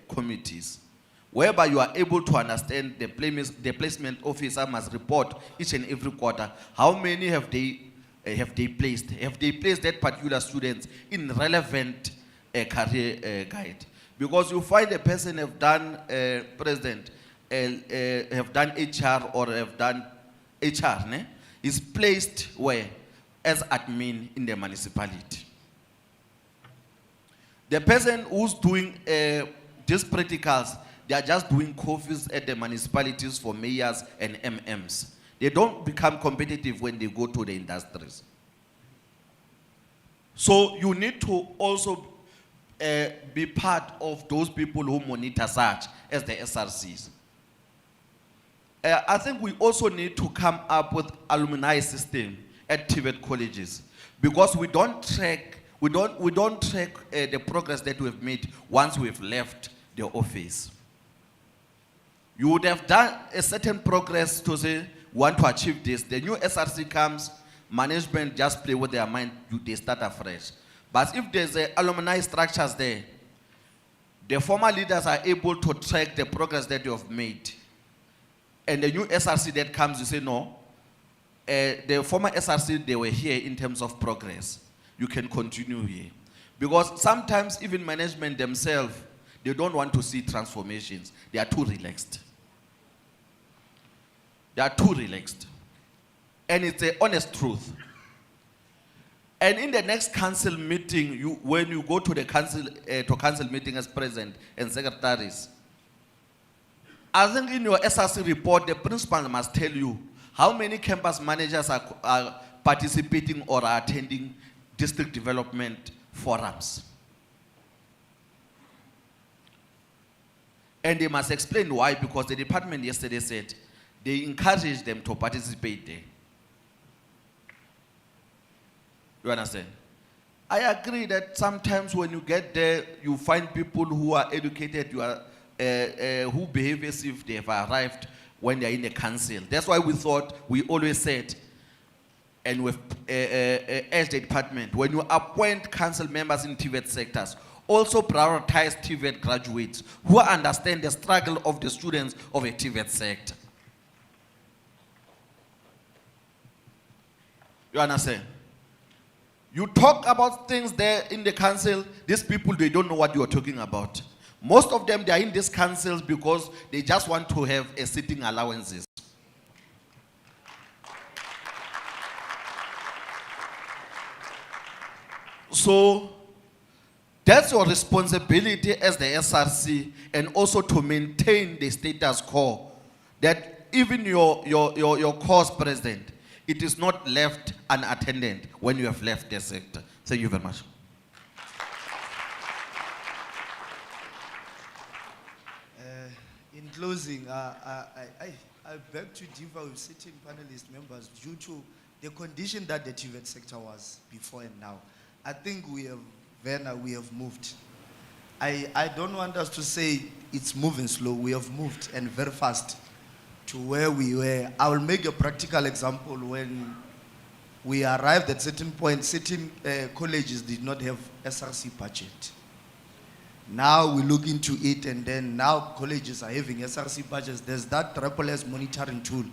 committees, whereby you are able to understand the placement officer must report each and every quarter how many have they placed. Have they placed that particular students in relevant career guide? Because you find a person have done president, have done HR or have done HR, is placed where? As admin in the municipality. The person who's doing these practicals, they are just doing coffees at the municipalities for mayors and MMs. They don't become competitive when they go to the industries. So you need to also be part of those people who monitor such as the SRCs. I think we also need to come up with alumni system at TVET colleges, because we don't track the progress that we've made once we've left the office. You would have done a certain progress to say, want to achieve this. The new SRC comes, management just play with their mind, they start afresh. But if there's alumni structures there, the former leaders are able to track the progress that you have made. And the new SRC that comes, you say, no, the former SRC, they were here in terms of progress. You can continue here. Because sometimes even management themselves, they don't want to see transformations. They are too relaxed. They are too relaxed. And it's the honest truth. And in the next council meeting, when you go to the council meeting as president and secretaries, I think in your SRC report, the principal must tell you how many campus managers are participating or are attending district development forums. And they must explain why, because the department yesterday said they encourage them to participate there. You understand? I agree that sometimes when you get there, you find people who are educated, who behave as if they have arrived when they are in the council. That's why we always said, and with as the department, when you appoint council members in TVET sectors, also prioritize TVET graduates who understand the struggle of the students of a TVET sector. You understand? You talk about things there in the council, these people, they don't know what you are talking about. Most of them, they are in these councils because they just want to have a sitting allowances. So, that's your responsibility as the SRC, and also to maintain the status quo. That even your course president, it is not left unattended when you have left the sector. Thank you very much. In closing, I beg to differ with sitting panelist members due to the condition that the TVET sector was before and now. I think we have moved. I don't want us to say it's moving slow. We have moved, and very fast, to where we were. I will make a practical example. When we arrived at certain point, certain colleges did not have SRC budget. Now we look into it, and then now colleges are having SRC budgets. There's that triple S monitoring tool.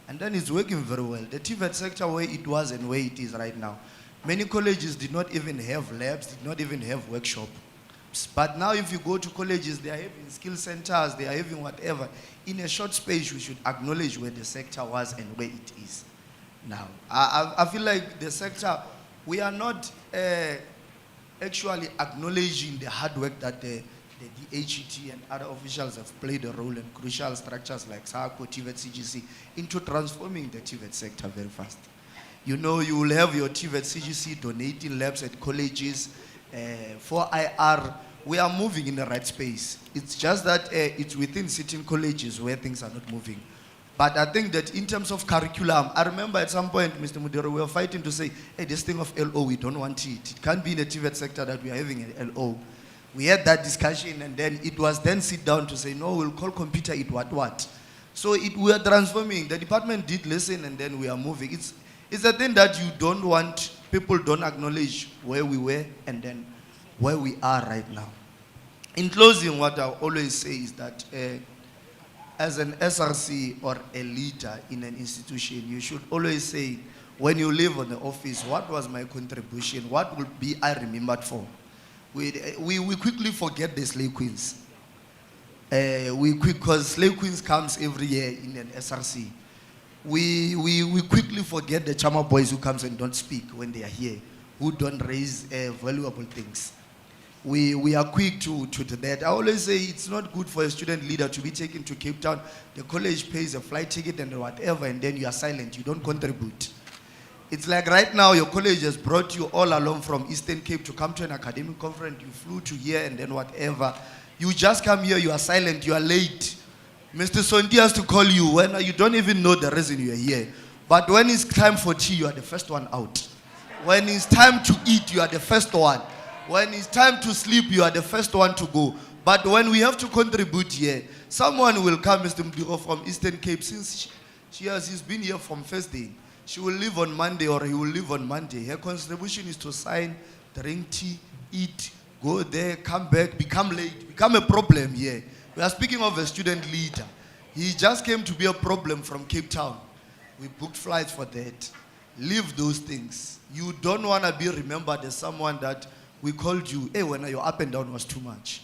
And then it's working very well. The TVET sector, where it was and where it is right now, many colleges did not even have labs, did not even have workshops. But now if you go to colleges, they are having skill centers, they are having whatever. In a short space, we should acknowledge where the sector was and where it is now. I feel like the sector, we are not actually acknowledging the hard work that the DHET and other officials have played a role in crucial structures like SACO, TVET, CGC, into transforming the TVET sector very fast. You know, you will have your TVET, CGC donating labs at colleges. For IR, we are moving in the right space. It's just that it's within certain colleges where things are not moving. But I think that in terms of curriculum, I remember at some point, Mr. Mudero, we were fighting to say, hey, this thing of LO, we don't want it. It can't be in the TVET sector that we are having an LO. We had that discussion, and then it was then sit down to say, no, we'll call computer it what. So we are transforming. The department did listen, and then we are moving. It's a thing that you don't want, people don't acknowledge where we were and then where we are right now. In closing, what I always say is that as an SRC or a leader in an institution, you should always say, when you leave on the office, what was my contribution? What will be I remembered for? We quickly forget the slave queens. Because slave queens comes every year in an SRC. We quickly forget the Chama boys who comes and don't speak when they are here, who don't raise valuable things. We are quick to that. I always say it's not good for a student leader to be taken to Cape Town. The college pays a flight ticket and whatever, and then you are silent, you don't contribute. It's like right now your college has brought you all along from Eastern Cape to come to an academic conference. You flew to here and then whatever. You just come here, you are silent, you are late. Mr. Sondi has to call you when you don't even know the reason you are here. But when it's time for tea, you are the first one out. When it's time to eat, you are the first one. When it's time to sleep, you are the first one to go. But when we have to contribute here, someone will come, Mr. Mdiro, from Eastern Cape, since she's been here from first day. She will leave on Monday or he will leave on Monday. Her contribution is to sign, drink tea, eat, go there, come back, become late, become a problem here. We are speaking of a student leader. He just came to be a problem from Cape Town. We booked flights for that. Leave those things. You don't want to be remembered as someone that we called you, hey, when your up and down was too much.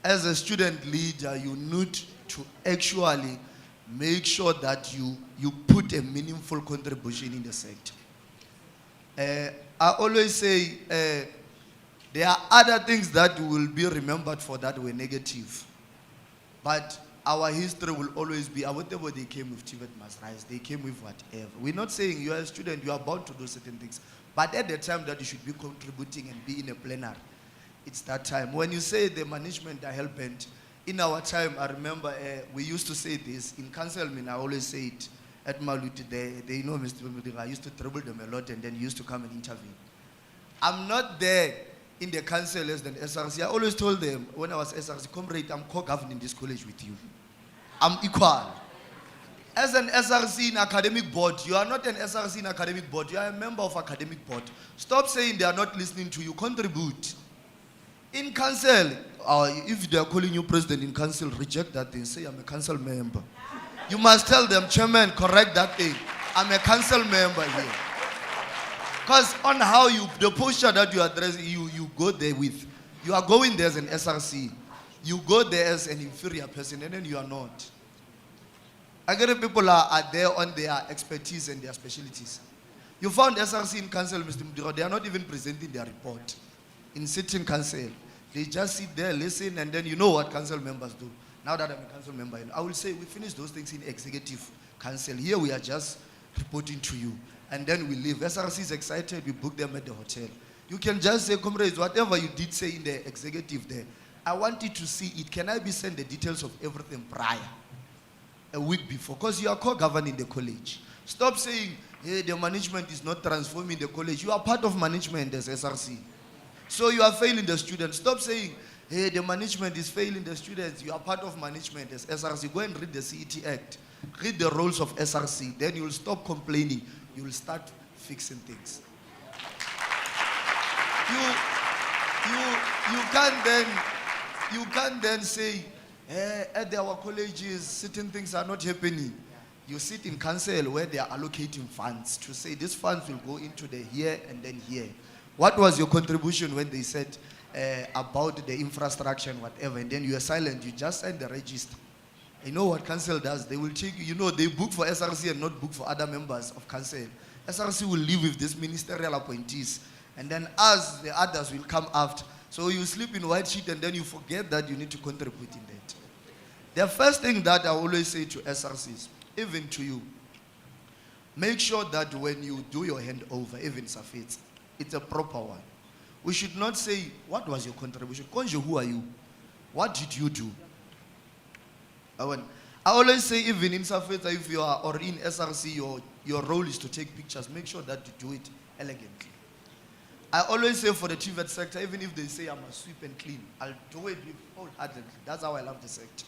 As a student leader, you need to actually make sure that you put a meaningful contribution in the sector. I always say there are other things that will be remembered for that were negative. But our history will always be, whatever they came with, TVET must rise. They came with whatever. We're not saying you are a student, you are about to do certain things. But at the time that you should be contributing and be in a plenary, it's that time. When you say the management are hell-bent, in our time, I remember we used to say this. In council, I always say it. At Maluti, they know Mr. Mudira. I used to trouble them a lot and then he used to come and intervene. I'm not there in the council as an SRC. I always told them when I was SRC, comrade, I'm co-governing this college with you. I'm equal. As an SRC in academic board, you are not an SRC in academic board. You are a member of academic board. Stop saying they are not listening to you. Contribute. In council, if they are calling you president in council, reject that thing. Say, I'm a council member. You must tell them, chairman, correct that thing. I'm a council member here. Because on how the posture that you address, you go there with. You are going there as an SRC. You go there as an inferior person, and then you are not. I get people are there on their expertise and their specialties. You found SRC in council, Mr. Mudiro, they are not even presenting their report. In sitting council, they just sit there, listen, and then you know what council members do. Now that I'm a council member, I will say we finish those things in executive council. Here we are just reporting to you. And then we leave. SRC is excited, we book them at the hotel. You can just say, comrades, whatever you did say in the executive there, I want you to see it. Can I be sent the details of everything prior? A week before. Because you are co-governing the college. Stop saying, hey, the management is not transforming the college. You are part of management as SRC. So you are failing the students. Stop saying, hey, the management is failing the students. You are part of management as SRC. Go and read the CET Act. Read the roles of SRC. Then you will stop complaining. You will start fixing things. You can't then say, at our colleges, certain things are not happening. You sit in council where they are allocating funds to say these funds will go into the here and then here. What was your contribution when they said about the infrastructure and whatever, and then you are silent, you just sign the register? You know what council does? They will take, they book for SRC and not book for other members of council. SRC will live with these ministerial appointees, and then us, the others, will come after. So you sleep in white sheet and then you forget that you need to contribute in that. The first thing that I always say to SRCs, even to you, make sure that when you do your handover, even SATVETSA, it's a proper one. We should not say, what was your contribution? Konjo, who are you? What did you do? I always say, even in SATVETSA, if you are, or in SRC, your role is to take pictures. Make sure that you do it elegantly. I always say for the TVET sector, even if they say I must sweep and clean, I'll do it wholeheartedly. That's how I love the sector.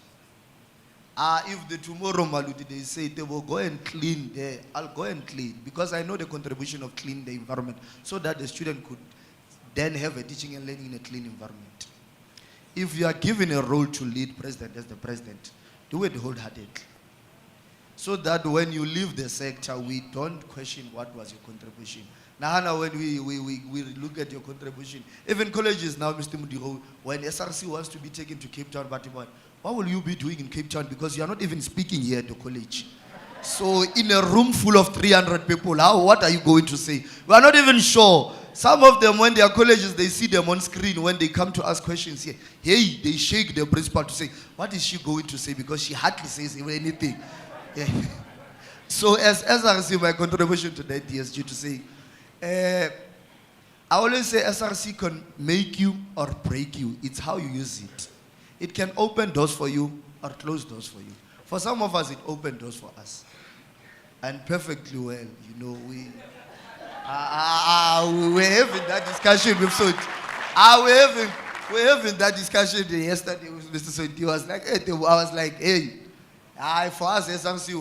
If the tomorrow Maluti, they say they will go and clean there, I'll go and clean, because I know the contribution of cleaning the environment, so that the student could then have a teaching and learning in a clean environment. If you are given a role to lead president as the president, do it wholeheartedly. So that when you leave the sector, we don't question what was your contribution. Now, when we look at your contribution, even colleges now, Mr. Mudiro, when SRC wants to be taken to Cape Town, what will you be doing in Cape Town? Because you are not even speaking here at the college. So in a room full of 300 people, what are you going to say? We are not even sure. Some of them, when they are colleges, they see them on screen. When they come to ask questions here, hey, they shake the principal to say, what is she going to say? Because she hardly says anything. Yeah. So as SRC, my contribution to that is due to say, I always say SRC can make you or break you. It's how you use it. It can open doors for you or close doors for you. For some of us, it opened doors for us. And perfectly well, we're having that discussion with Soti. We're having that discussion yesterday with Mr. Soti. I was like, hey, for us, SRC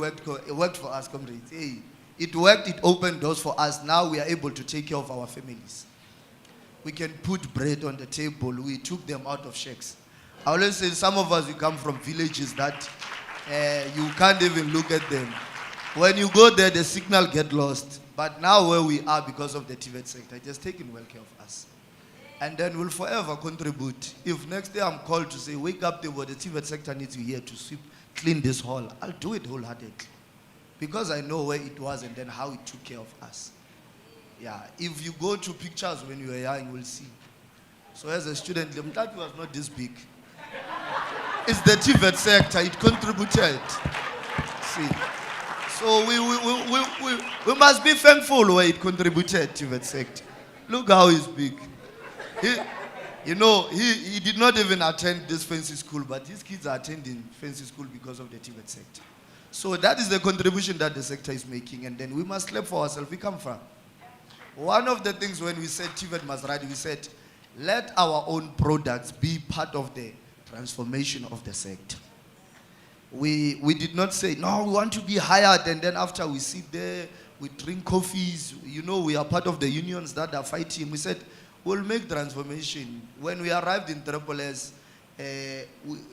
worked for us, comrades. Hey, it worked, it opened doors for us. Now we are able to take care of our families. We can put bread on the table. We took them out of shacks. I always say some of us, we come from villages that you can't even look at them. When you go there, the signal get lost. But now where we are because of the TVET sector, it has taken well care of us. And then we'll forever contribute. If next day I'm called to say, wake up, the TVET sector needs you here to sweep, clean this hall, I'll do it wholeheartedly. Because I know where it was and then how it took care of us. Yeah, if you go to pictures when you were young, you will see. So as a student, the Mtaki was not this big. It's the TVET sector, it contributed. See. So we must be thankful where it contributed to that sector. Look how he's big. He did not even attend this fancy school, but his kids are attending fancy school because of the TVET sector. So that is the contribution that the sector is making, and then we must clap for ourselves. We come from. One of the things when we said TVET must ride, we said, let our own products be part of the transformation of the sector. We did not say, no, we want to be hired, and then after we sit there, we drink coffees, we are part of the unions that are fighting. We said, we'll make transformation. When we arrived in Triple S,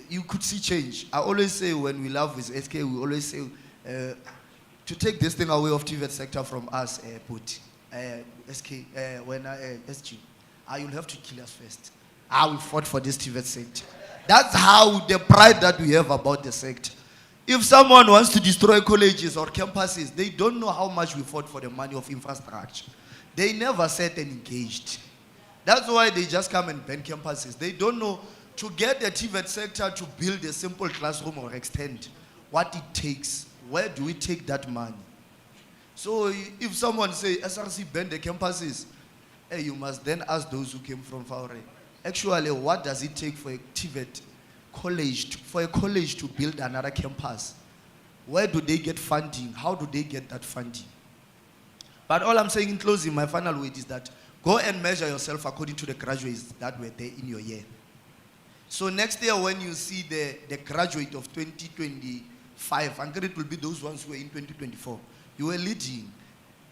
you could see change. I always say when we love with SK, we always say, to take this thing away of TVET sector from us, SK, SG, you'll have to kill us first. We fought for this TVET sector. That's how the pride that we have about the sector. If someone wants to destroy colleges or campuses, they don't know how much we fought for the money of infrastructure. They never sat and engaged. That's why they just come and ban campuses. They don't know to get the TVET sector to build a simple classroom or extend what it takes. Where do we take that money? So if someone say SRC ban the campuses, you must then ask those who came from Faure. Actually, what does it take for a TVET college to build another campus? Where do they get funding? How do they get that funding? But all I'm saying in closing, my final word is that go and measure yourself according to the graduates that were there in your year. So next year when you see the graduate of 2025, and it will be those ones who were in 2024, you were leading.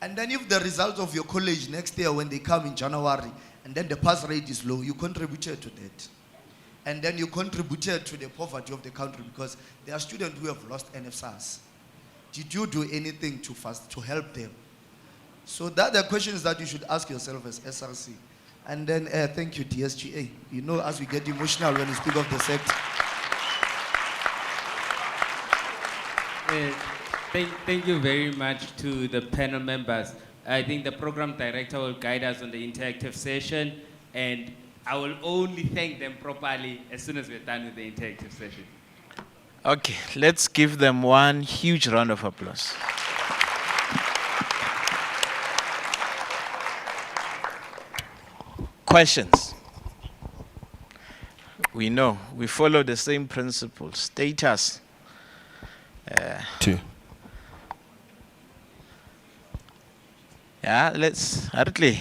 And then if the results of your college next year when they come in January, and then the pass rate is low, you contributed to that. And then you contributed to the poverty of the country because there are students who have lost NFSAS. Did you do anything to help them? So that are the questions that you should ask yourself as SRC. And then thank you, DSGA. As we get emotional when we speak of the sector. Thank you very much to the panel members. I think the program director will guide us on the interactive session, and I will only thank them properly as soon as we're done with the interactive session. Okay, let's give them one huge round of applause. Questions? We know, we follow the same principles. Status. Two. Yeah, let's, Hartley.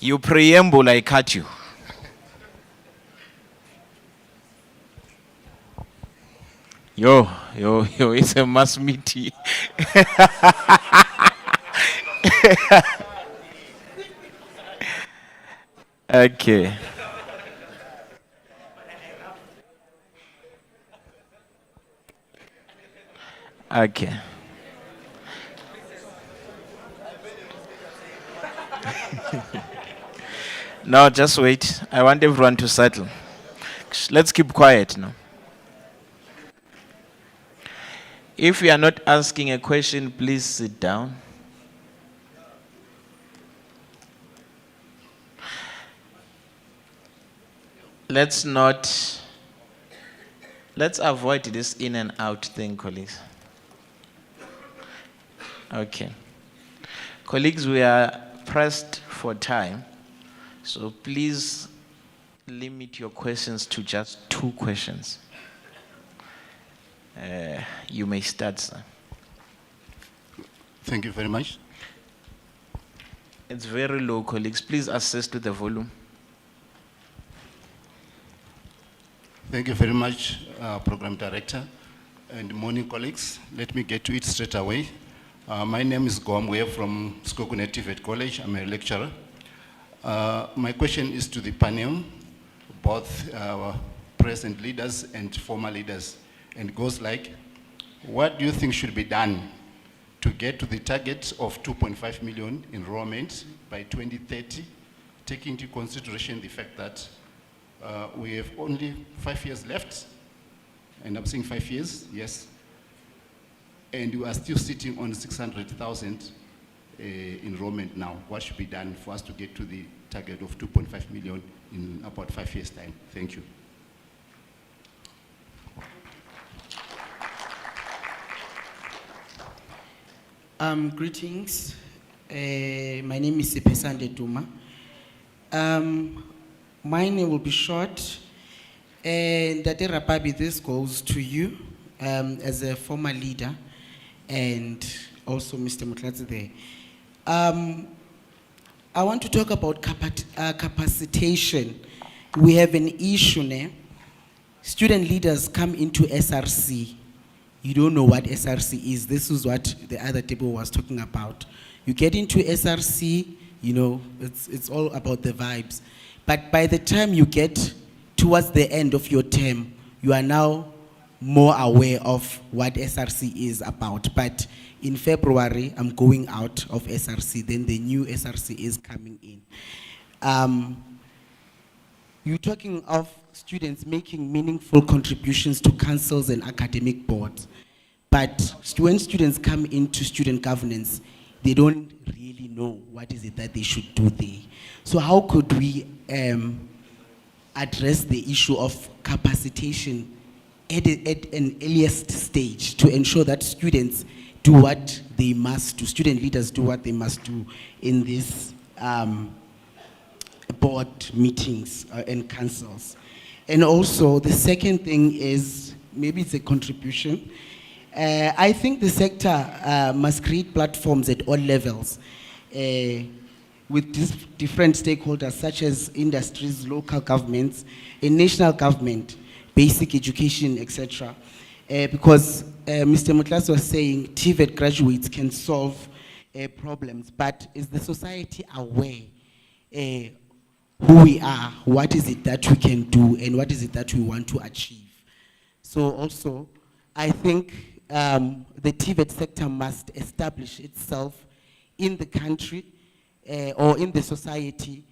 You preamble, I cut you. Yo, it's a mass meeting. Okay. Okay. No, just wait. I want everyone to settle. Let's keep quiet now. If you are not asking a question, please sit down. Let's avoid this in and out thing, colleagues. Okay. Colleagues, we are pressed for time, so please limit your questions to just 2 questions. You may start, sir. Thank you very much. It's very low, colleagues. Please assist with the volume. Thank you very much, Program Director. And morning, colleagues. Let me get to it straight away. My name is Goamwe from Skokune TVET College. I'm a lecturer. My question is to the panel, both present leaders and former leaders. And it goes like, what do you think should be done to get to the target of 2.5 million enrollment by 2030, taking into consideration the fact that we have only 5 years left and I'm saying 5 years, yes. And we are still sitting on 600,000 enrollment now. What should be done for us to get to the target of 2.5 million in about 5 years' time? Thank you. Greetings. My name is Sipesande Duma. My name will be short. And Date Rapabi, this goes to you as a former leader and also Mr. Mutlatsi there. I want to talk about capacitation. We have an issue now. Student leaders come into SRC. You don't know what SRC is. This is what the other table was talking about. You get into SRC, you know, it's all about the vibes. But by the time you get towards the end of your term, you are now more aware of what SRC is about. But in February, I'm going out of SRC, then the new SRC is coming in. You're talking of students making meaningful contributions to councils and academic boards. But when students come into student governance, they don't really know what is it that they should do there. So how could we address the issue of capacitation at an earliest stage to ensure that students do what they must do, student leaders do what they must do in these board meetings and councils? And also the second thing is, maybe it's a contribution. I think the sector must create platforms at all levels with different stakeholders such as industries, local governments, and national government, basic education, etc. Because Mr. Mutlas was saying TVET graduates can solve problems, but is the society aware who we are, what is it that we can do, and what is it that we want to achieve? So also, I think the TVET sector must establish itself in the country or in the society.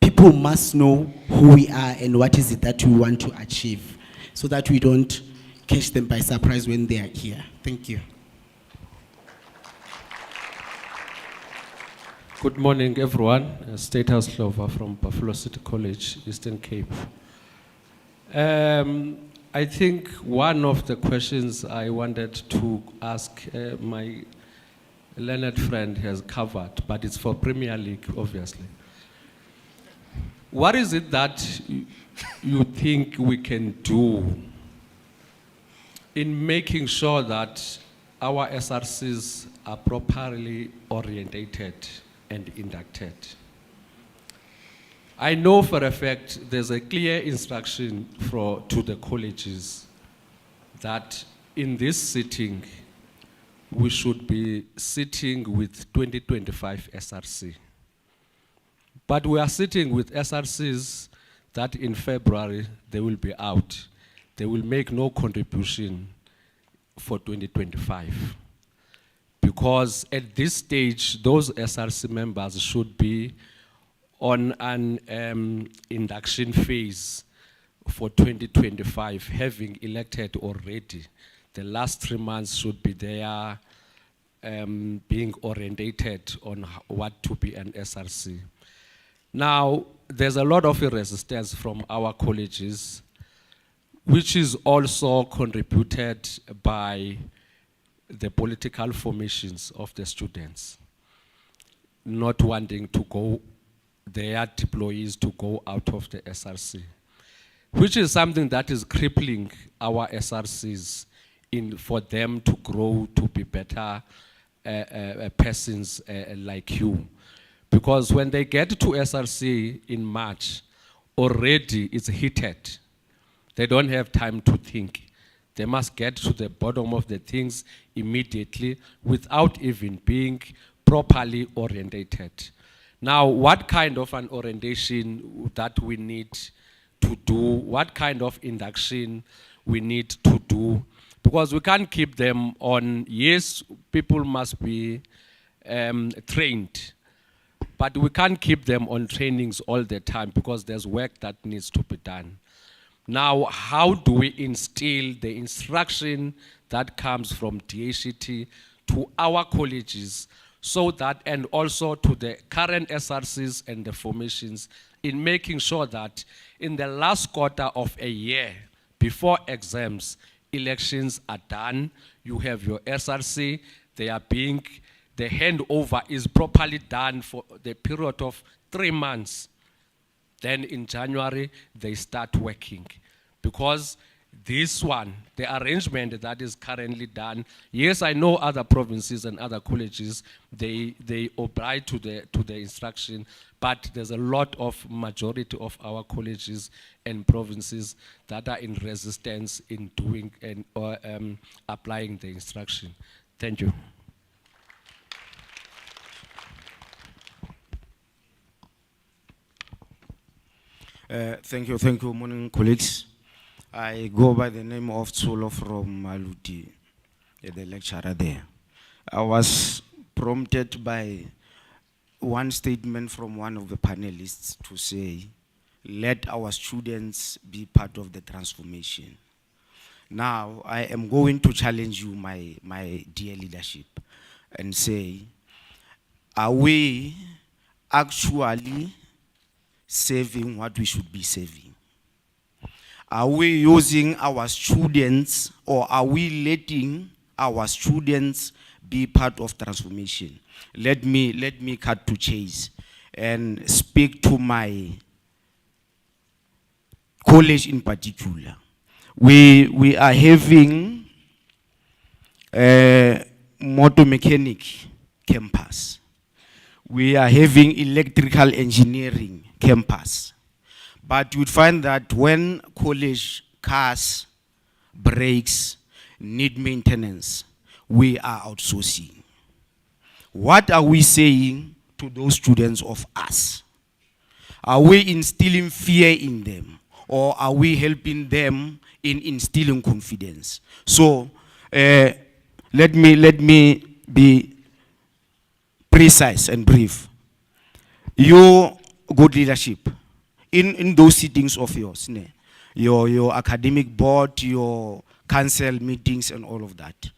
People must know who we are and what is it that we want to achieve, so that we don't catch them by surprise when they are here. Thank you. Good morning, everyone. State House Clover from Buffalo City College, Eastern Cape. I think one of the questions I wanted to ask my learned friend has covered, but it's for Premier League, obviously. What is it that you think we can do in making sure that our SRCs are properly orientated and inducted? I know for a fact there's a clear instruction to the colleges that in this sitting, we should be sitting with 2025 SRC. But we are sitting with SRCs that in February, they will be out. They will make no contribution for 2025. Because at this stage, those SRC members should be on an induction phase for 2025, having elected already. The last 3 months should be there being orientated on what to be an SRC. Now, there's a lot of resistance from our colleges, which is also contributed by the political formations of the students, not wanting to go, their deployees to go out of the SRC, which is something that is crippling our SRCs for them to grow to be better persons like you. Because when they get to SRC in March, already it's heated. They don't have time to think. They must get to the bottom of the things immediately without even being properly orientated. Now, what kind of an orientation that we need to do, what kind of induction we need to do, because we can't keep them on, yes, people must be trained, but we can't keep them on trainings all the time because there's work that needs to be done. Now, how do we instill the instruction that comes from DHET to our colleges so that, and also to the current SRCs and the formations, in making sure that in the last quarter of a year, before exams, elections are done, you have your SRC, they are being, the handover is properly done for the period of 3 months. Then in January, they start working. Because this one, the arrangement that is currently done, yes, I know other provinces and other colleges, they oblige to the instruction, but there's a lot of majority of our colleges and provinces that are in resistance in doing and applying the instruction. Thank you. Thank you, morning colleagues. I go by the name of Tsolo from Maluti, the lecturer there. I was prompted by one statement from one of the panelists to say, let our students be part of the transformation. Now, I am going to challenge you, my dear leadership, and say, are we actually saving what we should be saving? Are we using our students, or are we letting our students be part of transformation? Let me cut to chase and speak to my college in particular. We are having a motor mechanic campus. We are having electrical engineering campus. But you'd find that when college cars, brakes, need maintenance, we are outsourcing. What are we saying to those students of us? Are we instilling fear in them, or are we helping them in instilling confidence? So let me be precise and brief. Your good leadership in those sittings of yours, your academic board, your council meetings and all of that.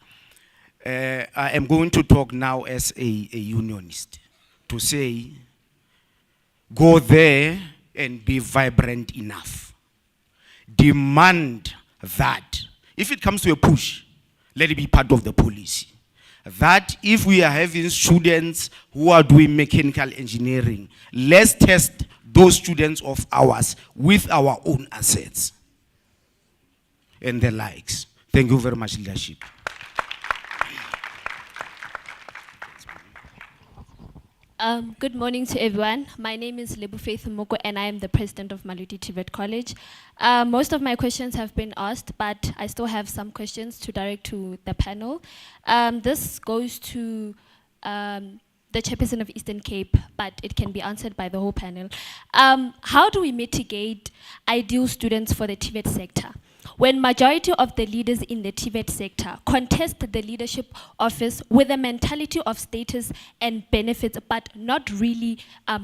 I am going to talk now as a unionist to say, go there and be vibrant enough. Demand that, if it comes to a push, let it be part of the policy. That if we are having students who are doing mechanical engineering, let's test those students of ours with our own assets and the likes. Thank you very much, leadership. Good morning to everyone. My name is Lebu Faith Moko and I am the president of Maluti TVET College. Most of my questions have been asked, but I still have some questions to direct to the panel. This goes to the chairperson of Eastern Cape, but it can be answered by the whole panel. How do we mitigate ideal students for the TVET sector? When majority of the leaders in the TVET sector contest the leadership office with a mentality of status and benefits, but not really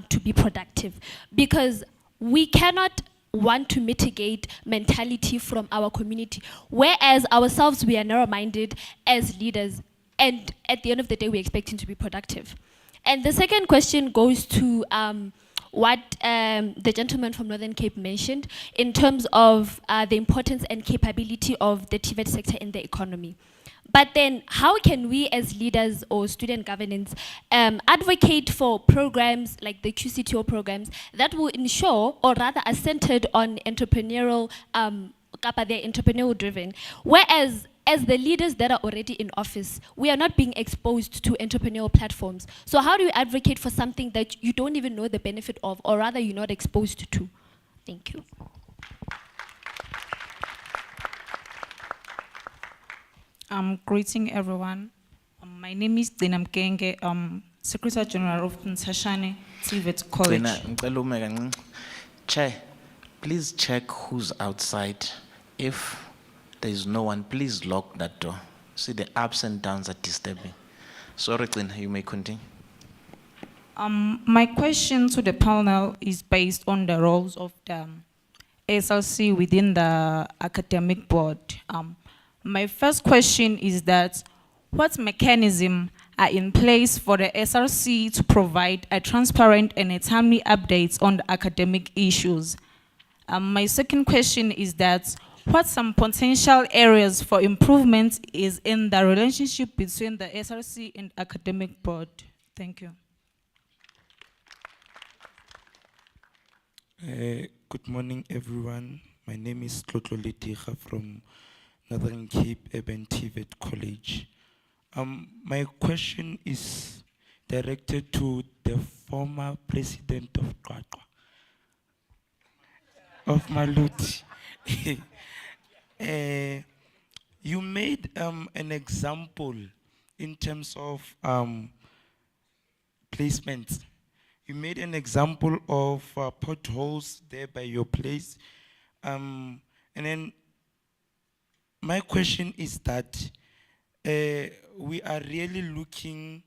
to be productive. Because we cannot want to mitigate mentality from our community, whereas ourselves we are narrow-minded as leaders, and at the end of the day we're expecting to be productive. And the second question goes to what the gentleman from Northern Cape mentioned in terms of the importance and capability of the TVET sector in the economy. But then how can we as leaders or student governance advocate for programs like the QCTO programs that will ensure, or rather are centered on entrepreneurial, they're entrepreneurial driven, whereas as the leaders that are already in office, we are not being exposed to entrepreneurial platforms. So how do you advocate for something that you don't even know the benefit of, or rather you're not exposed to? Thank you. Greeting everyone. My name is Dinam Kenge, Secretary General of Nsashane TVET College. Chair, please check who's outside. If there is no one, please lock that door. See, the ups and downs are disturbing. Sorry, Tina, you may continue. My question to the panel is based on the roles of the SLC within the academic board. My first question is that what mechanism are in place for the SRC to provide a transparent and a timely updates on the academic issues? My second question is that what some potential areas for improvement is in the relationship between the SRC and academic board? Thank you. Good morning, everyone. My name is Tlotlo Letiga from Northern Cape Urban TVET College. My question is directed to the former president of Qwaqwa, of Maluti. You made an example in terms of placements. You made an example of potholes there by your place. And then my question is that we are really looking,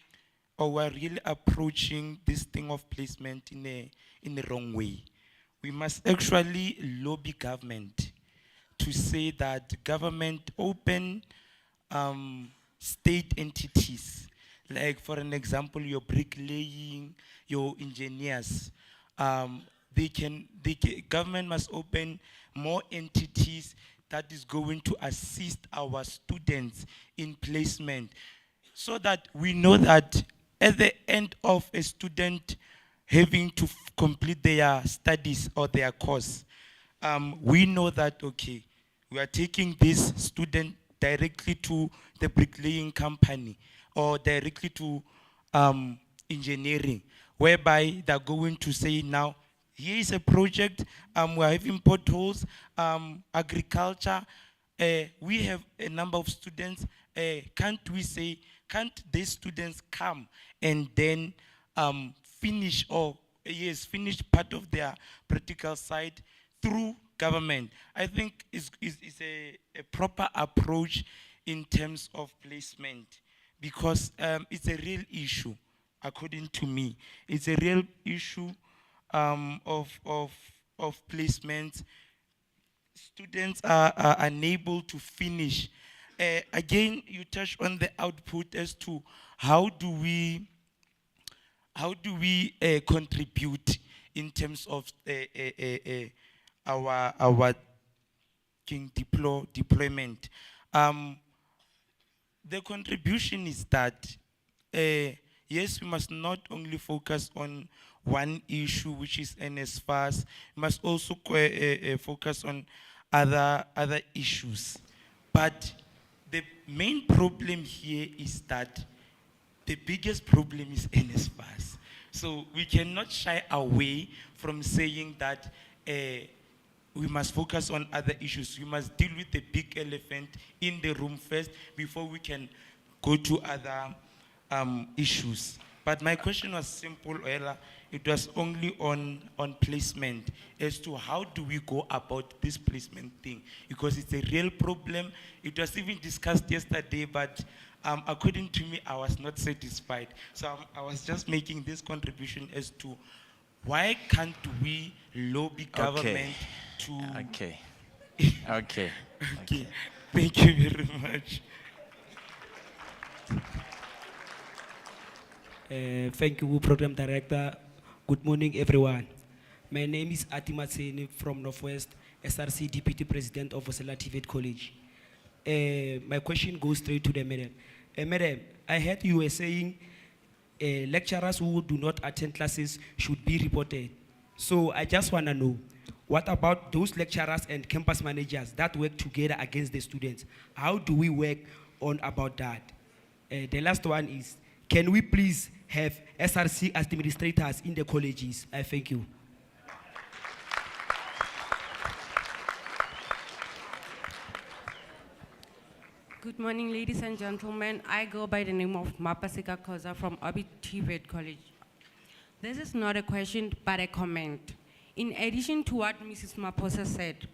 or we are really approaching this thing of placement in the wrong way. We must actually lobby government to say that government open state entities, like for an example, your bricklaying, your engineers. Government must open more entities that is going to assist our students in placement, so that we know that at the end of a student having to complete their studies or their course, we know that, okay, we are taking this student directly to the bricklaying company or directly to engineering, whereby they're going to say, now, here is a project, we're having potholes, agriculture, we have a number of students, can't these students come and then finish part of their practical side through government? I think it's a proper approach in terms of placement, because it's a real issue, according to me. It's a real issue of placement. Students are unable to finish. Again, you touch on the output as to how do we contribute in terms of our deployment. The contribution is that yes, we must not only focus on one issue, which is NSFAS. We must also focus on other issues. But the main problem here is that the biggest problem is NSFAS. So we cannot shy away from saying that we must focus on other issues. We must deal with the big elephant in the room first before we can go to other issues. But my question was simple, Ella. It was only on placement, as to how do we go about this placement thing, because it's a real problem. It was even discussed yesterday, but according to me, I was not satisfied. So I was just making this contribution as to why can't we lobby government to... Okay. Okay. Thank you very much. Thank you, Program Director. Good morning, everyone. My name is Ati Matseni from Northwest, SRC Deputy President of SATVETSA College. My question goes straight to the madam. Madam, I heard you were saying lecturers who do not attend classes should be reported. So I just want to know, what about those lecturers and campus managers that work together against the students? How do we work on about that? The last one is, can we please have SRC administrators in the colleges? I thank you. Good morning, ladies and gentlemen. I go by the name of Mapasika Koza from TVET College. This is not a question, but a comment. In addition to what Mrs. Maposa said,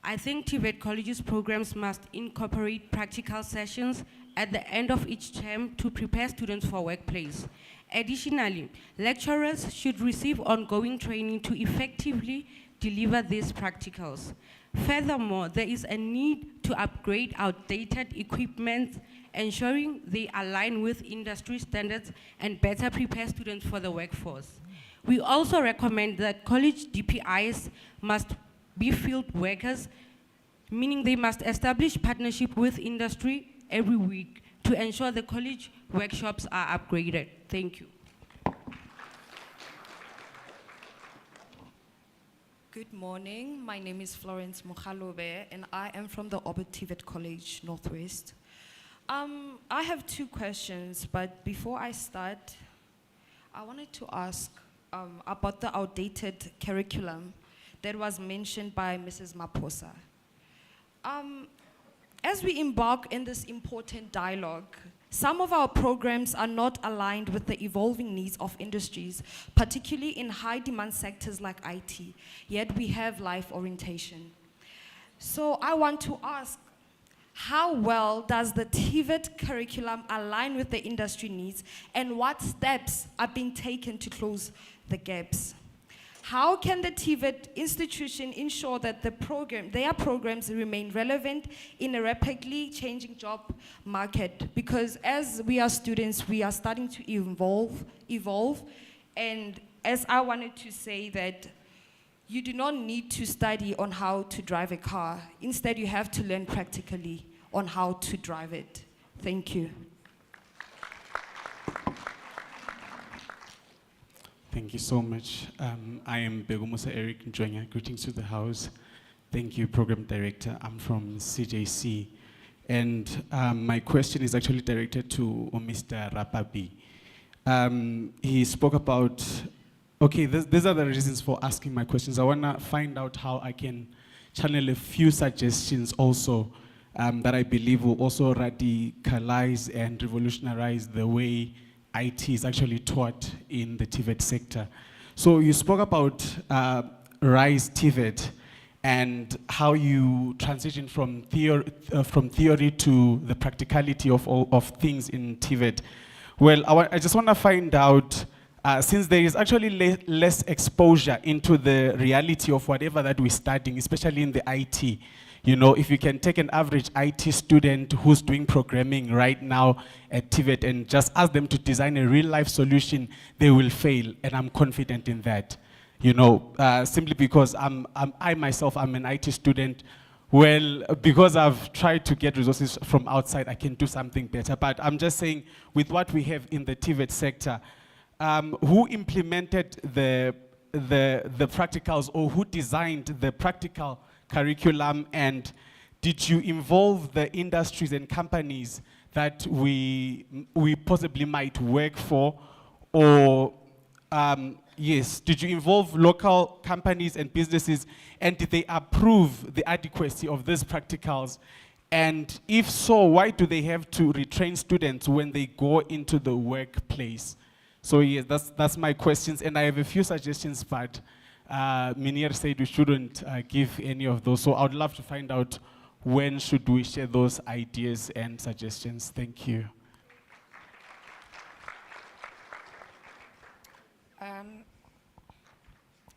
I think TVET College's programs must incorporate practical sessions at the end of each term to prepare students for workplace. Additionally, lecturers should receive ongoing training to effectively deliver these practicals. Furthermore, there is a need to upgrade outdated equipment, ensuring they align with industry standards and better prepare students for the workforce. We also recommend that college DPIs must be field workers, meaning they must establish partnership with industry every week to ensure the college workshops are upgraded. Thank you. Good morning. My name is Florence Mokhalobe, and I am from the TVET College Northwest. I have two questions, but before I start, I wanted to ask about the outdated curriculum that was mentioned by Mrs. Maposa. As we embark in this important dialogue, some of our programs are not aligned with the evolving needs of industries, particularly in high demand sectors like IT, yet we have life orientation. So I want to ask, how well does the TVET curriculum align with the industry needs, and what steps are being taken to close the gaps? How can the TVET institution ensure that their programs remain relevant in a rapidly changing job market? Because as we are students, we are starting to evolve, and as I wanted to say that you do not need to study on how to drive a car. Instead, you have to learn practically on how to drive it. Thank you. Thank you so much. I am Begomusa Eric Njwenya. Greetings to the House. Thank you, Program Director. I'm from CJC. And my question is actually directed to Mr. Rapabi. He spoke about, okay, these are the reasons for asking my questions. I want to find out how I can channel a few suggestions also that I believe will also radicalize and revolutionize the way IT is actually taught in the TVET sector. So you spoke about RISE TVET and how you transition from theory to the practicality of things in TVET. Well, I just want to find out, since there is actually less exposure into the reality of whatever that we're studying, especially in the IT, you know, if you can take an average IT student who's doing programming right now at TVET and just ask them to design a real-life solution, they will fail, and I'm confident in that. You know, simply because I myself, I'm an IT student. Well, because I've tried to get resources from outside, I can do something better. But I'm just saying, with what we have in the TVET sector, who implemented the practicals, or who designed the practical curriculum, and did you involve the industries and companies that we possibly might work for? Or yes, did you involve local companies and businesses, and did they approve the adequacy of these practicals? And if so, why do they have to retrain students when they go into the workplace? So yes, that's my questions, and I have a few suggestions, but Minier said we shouldn't give any of those, so I would love to find out when should we share those ideas and suggestions. Thank you.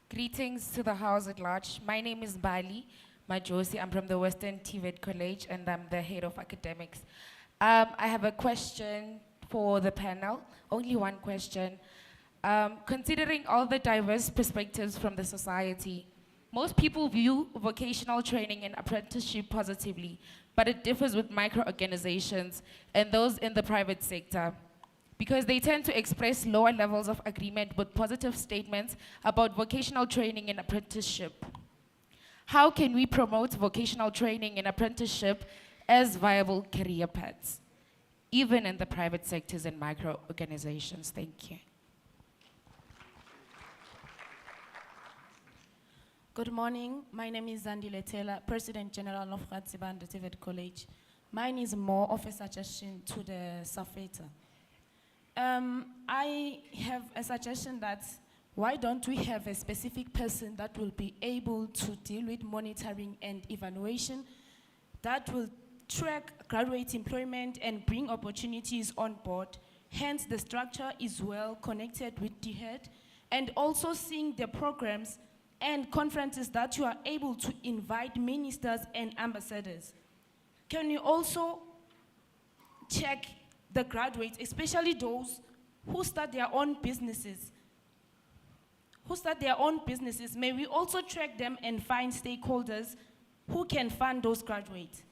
Greetings to the House at large. My name is Bali Majosi. I'm from the Western TVET College, and I'm the head of academics. I have a question for the panel, only one question. Considering all the diverse perspectives from the society, most people view vocational training and apprenticeship positively, but it differs with micro-organizations and those in the private sector, because they tend to express lower levels of agreement with positive statements about vocational training and apprenticeship. How can we promote vocational training and apprenticeship as viable career paths, even in the private sectors and micro-organizations? Thank you. Good morning. My name is Zandile Taylor, President General of Ratsibanda TVET College. Mine is more of a suggestion to the SATVETSA. I have a suggestion that why don't we have a specific person that will be able to deal with monitoring and evaluation, that will track graduate employment and bring opportunities on board. Hence, the structure is well connected with the head, and also seeing the programs and conferences that you are able to invite ministers and ambassadors? Can you also check the graduates, especially those who start their own businesses? May we also track them and find stakeholders who can fund those graduates?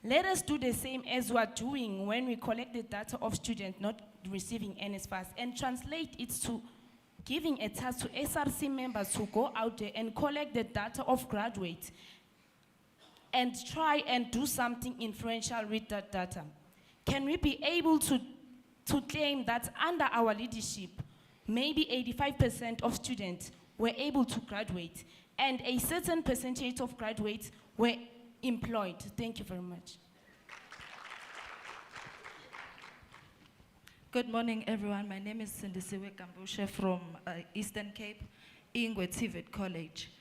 Let us do the same as we are doing when we collect the data of students not receiving NSFAS and translate it to giving a task to SRC members to go out there and collect the data of graduates and try and do something influential with that data. Can we be able to claim that under our leadership, maybe 85% of students were able to graduate and a certain percentage of graduates were employed? Thank you very much. Good morning, everyone. My name is Sindisiwe Gambushe from Eastern Cape, Ingwe TVET College.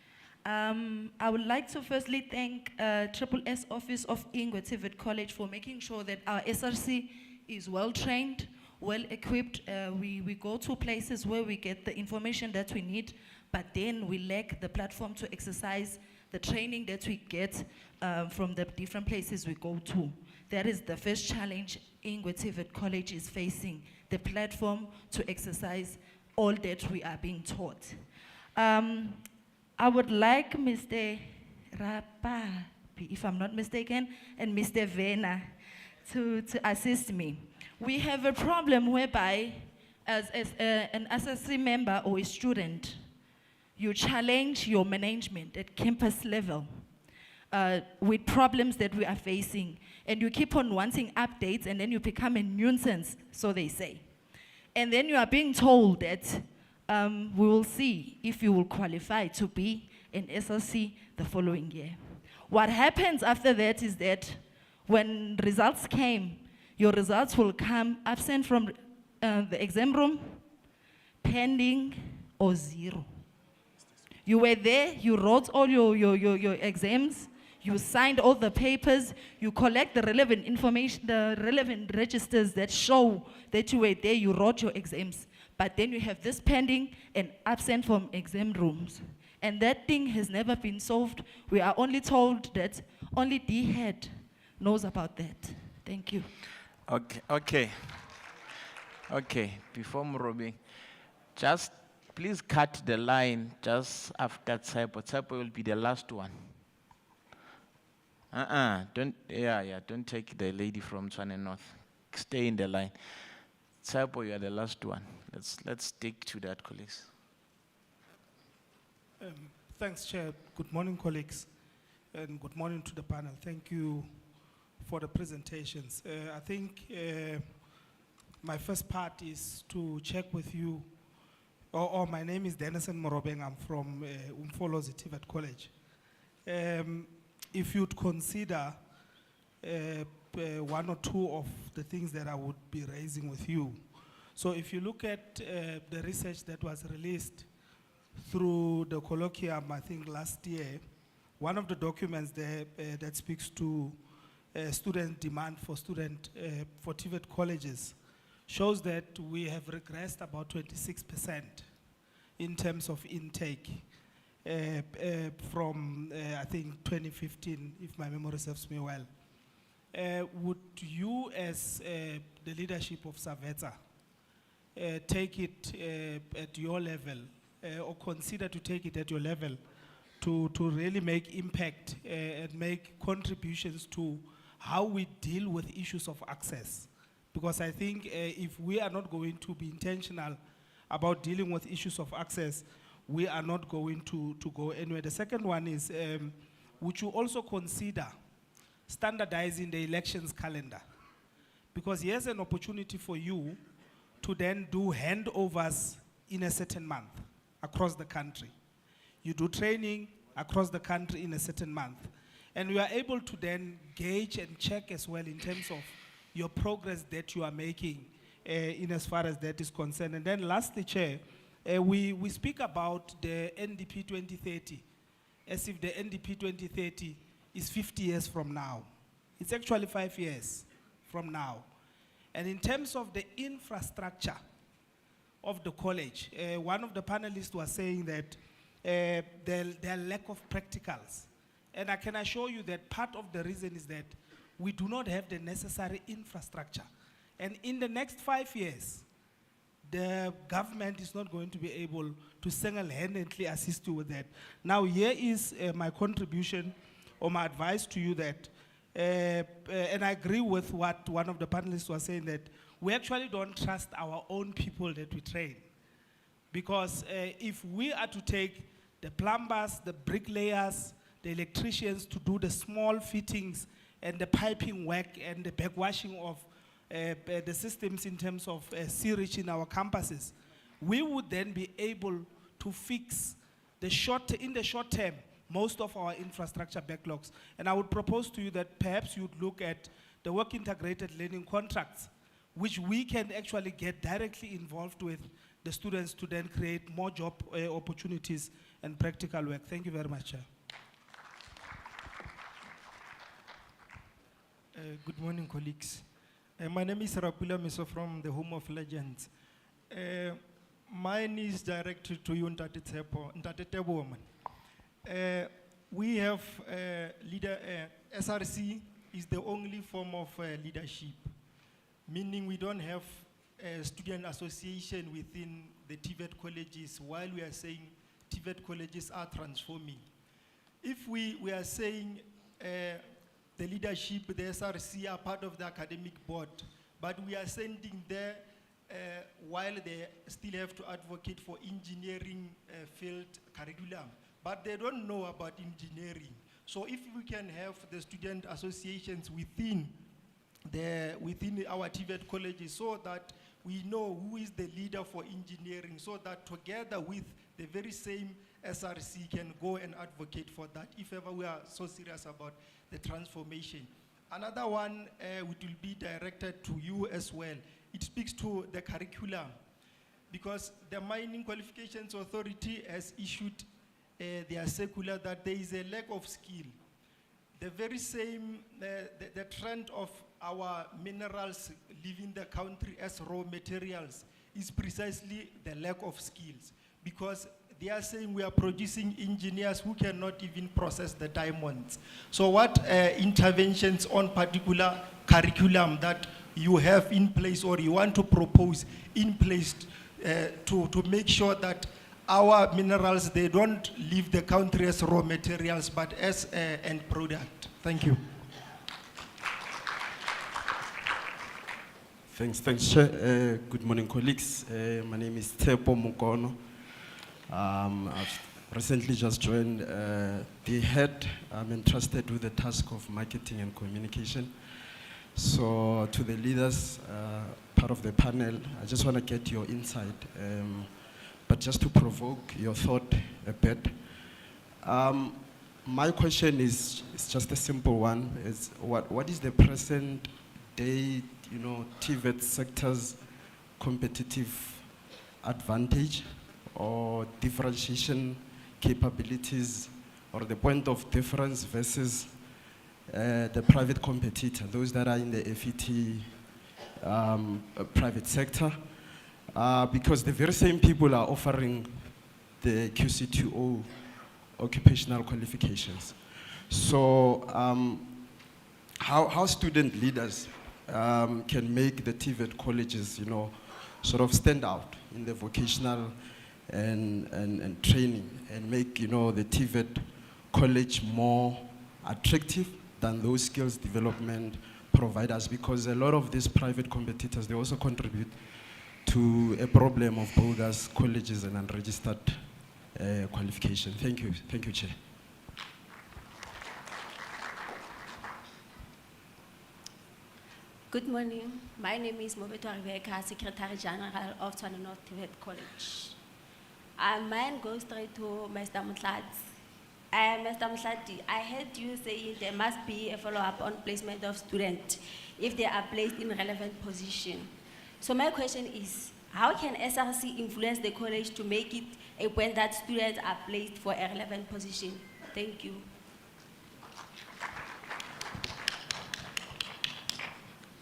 I would like to firstly thank Triple S Office of Ingwe TVET College for making sure that our SRC is well trained, well equipped. We go to places where we get the information that we need, but then we lack the platform to exercise the training that we get from the different places we go to. That is the first challenge Ingwe TVET College is facing, the platform to exercise all that we are being taught. I would like Mr. Rapa, if I'm not mistaken, and Mr. Vena to assist me. We have a problem whereby, as an SSC member or a student, you challenge your management at campus level with problems that we are facing, and you keep on wanting updates, and then you become a nuisance, so they say. And then you are being told that we will see if you will qualify to be an SLC the following year. What happens after that is that when results came, your results will come absent from the exam room, pending, or zero. You were there, you wrote all your exams, you signed all the papers, you collect the relevant information, the relevant registers that show that you were there, you wrote your exams. But then you have this pending and absent from exam rooms. And that thing has never been solved. We are only told that only D-Head knows about that. Thank you. Okay. Before Murobi, just please cut the line just after Tsaipo. Tsaipo will be the last one. Don't take the lady from Tswane North. Stay in the line. Tsaipo, you are the last one. Let's stick to that, colleagues. Thanks, Chair. Good morning, colleagues, and good morning to the panel. Thank you for the presentations. I think my first part is to check with you. My name is Denison Morobeng. I'm from Umfolozi TVET College. If you'd consider one or two of the things that I would be raising with you. So if you look at the research that was released through the colloquium, I think last year, one of the documents there that speaks to student demand for TVET colleges shows that we have regressed about 26% in terms of intake from, I think, 2015, if my memory serves me well. Would you, as the leadership of SATVETSA, take it at your level, or consider to take it at your level to really make impact and make contributions to how we deal with issues of access? Because I think if we are not going to be intentional about dealing with issues of access, we are not going to go anywhere. The second one is, would you also consider standardizing the elections calendar? Because here's an opportunity for you to then do handovers in a certain month across the country. You do training across the country in a certain month. And we are able to then gauge and check as well in terms of your progress that you are making in as far as that is concerned. And then lastly, Chair, we speak about the NDP 2030 as if the NDP 2030 is 50 years from now. It's actually 5 years from now. And in terms of the infrastructure of the college, one of the panelists was saying that their lack of practicals. And I can assure you that part of the reason is that we do not have the necessary infrastructure. And in the next 5 years, the government is not going to be able to single-handedly assist you with that. Now, here is my contribution or my advice to you that, and I agree with what one of the panelists was saying, that we actually don't trust our own people that we train. Because if we are to take the plumbers, the bricklayers, the electricians to do the small fittings and the piping work and the backwashing of the systems in terms of sewage in our campuses, we would then be able to fix in the short term most of our infrastructure backlogs. And I would propose to you that perhaps you'd look at the work integrated learning contracts, which we can actually get directly involved with the students to then create more job opportunities and practical work. Thank you very much, Chair. Good morning, colleagues. My name is Rapula Miso from the Home of Legends. Mine is directed to you, Ntate Tebo. We have SRC is the only form of leadership, meaning we don't have a student association within the TVET colleges, while we are saying TVET colleges are transforming. If we are saying the leadership, the SRC are part of the academic board, but we are sending there while they still have to advocate for engineering field curriculum, but they don't know about engineering. So if we can have the student associations within our TVET colleges, so that we know who is the leader for engineering, so that together with the very same SRC can go and advocate for that, if ever we are so serious about the transformation. Another one which will be directed to you as well. It speaks to the curriculum, because the Mining Qualifications Authority has issued their circular that there is a lack of skill. The very same, the trend of our minerals leaving the country as raw materials is precisely the lack of skills, because they are saying we are producing engineers who cannot even process the diamonds. So what interventions on particular curriculum that you have in place or you want to propose in place to make sure that our minerals, they don't leave the country as raw materials, but as end product? Thank you. Thanks, Chair. Good morning, colleagues. My name is Tepo Mukono. I've recently just joined the head. I'm entrusted with the task of marketing and communication. So to the leaders, part of the panel, I just want to get your insight, but just to provoke your thought a bit. My question is just a simple one. Is what is the present day, TVET sector's competitive advantage or differentiation capabilities, or the point of difference versus the private competitor, those that are in the FET private sector? Because the very same people are offering the QC2O occupational qualifications. So how student leaders can make the TVET colleges, sort of stand out in the vocational and training, and make, the TVET college more attractive than those skills development providers, because a lot of these private competitors, they also contribute to a problem of bogus colleges and unregistered qualification. Thank you, Chair. Good morning. My name is Mobeto Rebecca, Secretary General of Tshwane North TVET College. Mine goes straight to Mr. Mtladi. Mr. Mtladi, I heard you say there must be a follow-up on placement of students if they are placed in relevant position. So my question is, how can SRC influence the college to make it a point that students are placed for a relevant position? Thank you.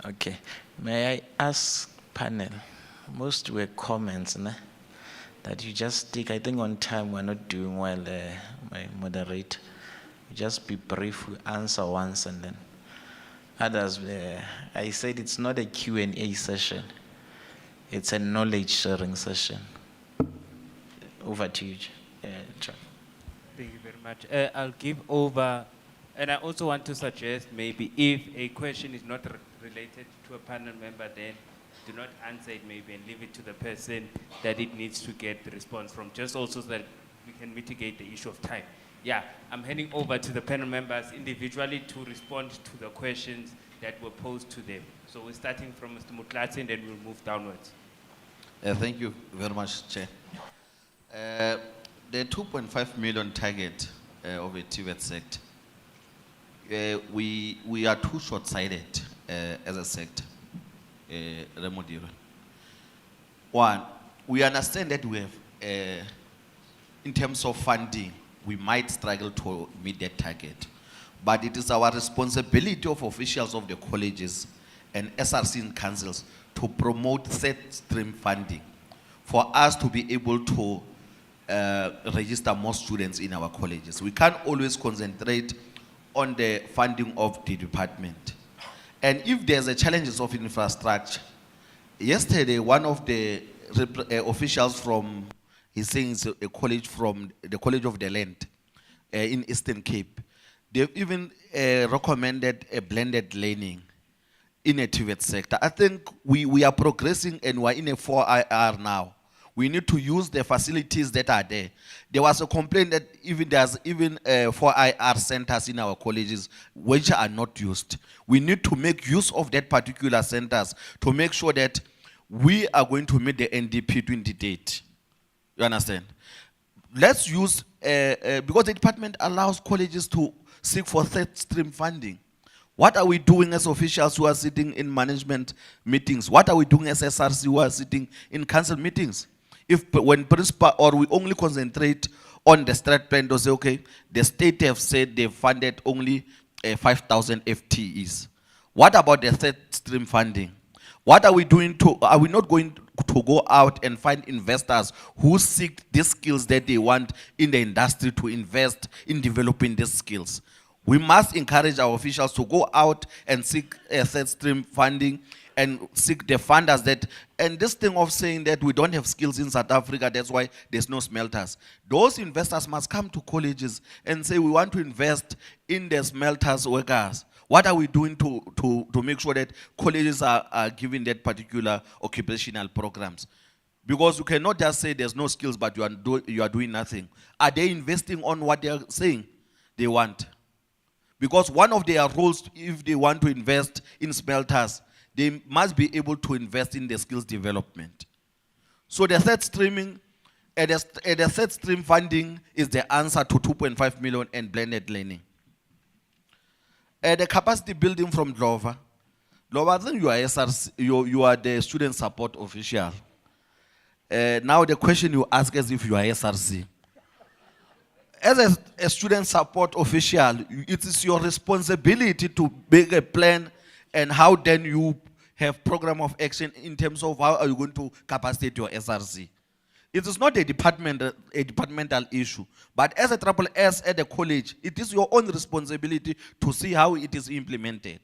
Okay, may I ask panel, most were comments, né? that you just stick. I think on time we're not doing well, my moderator. You just be brief, we answer once and then others. I said it's not a Q&A session. It's a knowledge sharing session. Over to you, Chuck. Thank you very much. I'll give over, and I also want to suggest maybe if a question is not related to a panel member, then do not answer it maybe and leave it to the person that it needs to get the response from, just also so that we can mitigate the issue of time. Yeah, I'm handing over to the panel members individually to respond to the questions that were posed to them. So we're starting from Mr. Mutlatsi and then we'll move downwards. Thank you very much, Chair. The 2.5 million target of a TVET sector, we are too short-sighted as a sector. One, we understand that we have, in terms of funding, we might struggle to meet that target. But it is our responsibility of officials of the colleges and SRC and councils to promote third stream funding for us to be able to register more students in our colleges. We can't always concentrate on the funding of the department. And if there's a challenges of infrastructure, yesterday one of the officials from, he's saying it's a college from the College of the Land in Eastern Cape, they've even recommended a blended learning in a TVET sector. I think we are progressing and we're in a 4IR now. We need to use the facilities that are there. There was a complaint that there's 4IR centers in our colleges which are not used. We need to make use of that particular centers to make sure that we are going to meet the NDP 2030. You understand? Let's use, because the department allows colleges to seek for third stream funding. What are we doing as officials who are sitting in management meetings? What are we doing as SRC who are sitting in council meetings? When principal, or we only concentrate on the strat plan to say, okay, the state have said they've funded only 5,000 FTEs. What about the third stream funding? What are we doing are we not going to go out and find investors who seek these skills that they want in the industry to invest in developing these skills? We must encourage our officials to go out and seek third stream funding and seek the funders that, and this thing of saying that we don't have skills in South Africa, that's why there's no smelters. Those investors must come to colleges and say, we want to invest in the smelters workers. What are we doing to make sure that colleges are giving that particular occupational programs? Because you cannot just say there's no skills, but you are doing nothing. Are they investing on what they are saying they want? Because one of their roles, if they want to invest in smelters, they must be able to invest in the skills development. So the third streaming, the third stream funding is the answer to 2.5 million and blended learning. The capacity building from Glover. Glover, I think you are SRC, you are the student support official. Now the question you ask is if you are SRC. As a student support official, it is your responsibility to make a plan and how then you have program of action in terms of how are you going to capacitate your SRC. It is not a departmental issue, but as a triple S at the college, it is your own responsibility to see how it is implemented.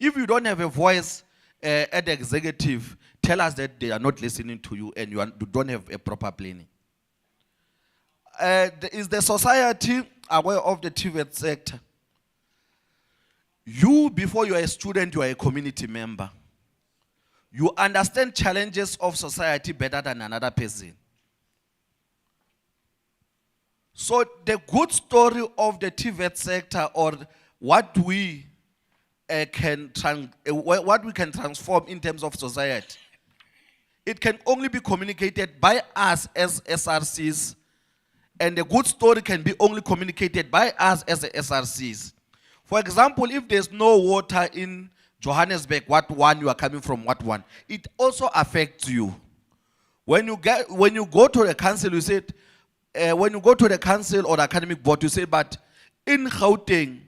If you don't have a voice at the executive, tell us that they are not listening to you and you don't have a proper planning. Is the society aware of the TVET sector? You, before you are a student, you are a community member. You understand challenges of society better than another person. So the good story of the TVET sector, or what we can transform in terms of society, it can only be communicated by us as SRCs, and the good story can be only communicated by us as SRCs. For example, if there's no water in Johannesburg, what one you are coming from, what one, it also affects you. When you go to the council, you said, when you go to the council or the academic board, you say, but in Gauteng,